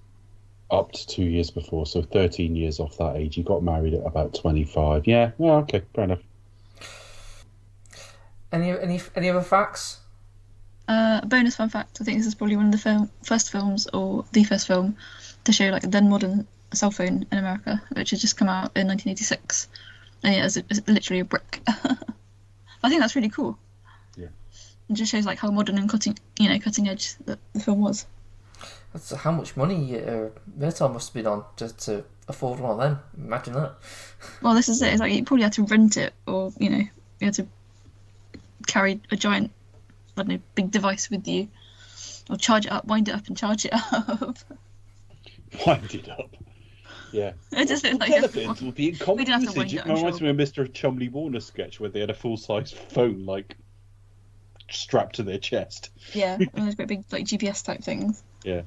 up to 2 years before, so 13 years off that age. He got married at about 25. Yeah, well, okay, fair enough. Any other facts? A bonus fun fact: I think this is probably one of the first films, or the first film, to show like a then modern cell phone in America, which had just come out in 1986, and it's literally a brick. I think that's really cool. Yeah. It just shows like how modern and cutting edge the film was. That's how much money Murtaugh must have been on just to afford one of them. Imagine that. Well, this is it. It's like you probably had to rent it, or you had to carry a giant, I don't know, big device with you, or charge it up, wind it up, and charge it up. Wind it up. Yeah. It just looked like telephones would be in common We'd have to usage. wind It it, I'm reminds sure. me of Mr. Chumley Warner sketch where they had a full-size phone like strapped to their chest. Yeah, and those great big like GPS type things. Yeah.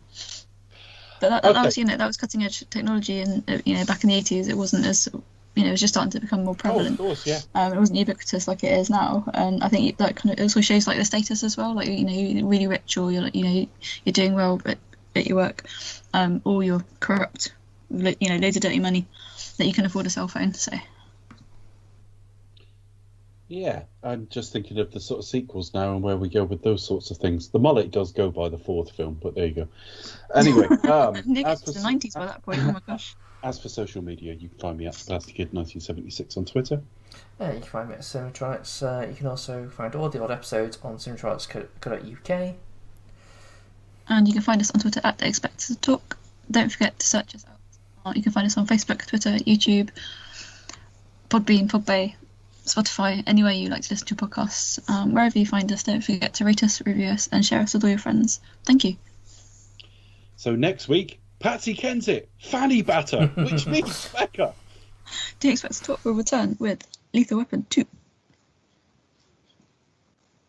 But that was that was cutting edge technology, and back in the 80s it wasn't as it was just starting to become more prevalent. Oh, of course, yeah. It wasn't ubiquitous like it is now, and I think that kind of also shows like the status as well. Like you're really rich, or you're doing well at your work, or you're corrupt, loads of dirty money that you can afford a cell phone. So. Yeah, I'm just thinking of the sort of sequels now and where we go with those sorts of things. The mullet does go by the 4th film, but there you go. Anyway, as for the 90s by that point. Oh my gosh. As for social media, you can find me at PlastiKid1976 on Twitter. You can find me at Cinematronics. You can also find all the odd episodes on cinematronics.co.uk. And you can find us on Twitter at @ExpectedTalk. Don't forget to search us out. You can find us on Facebook, Twitter, YouTube, Podbean, Podbay, Spotify, anywhere you like to listen to podcasts. Wherever you find us, don't forget to rate us, review us, and share us with all your friends. Thank you. So next week, Patsy Kensit, Fanny Batter, which means Becca. Do you expect to talk will return with Lethal Weapon 2?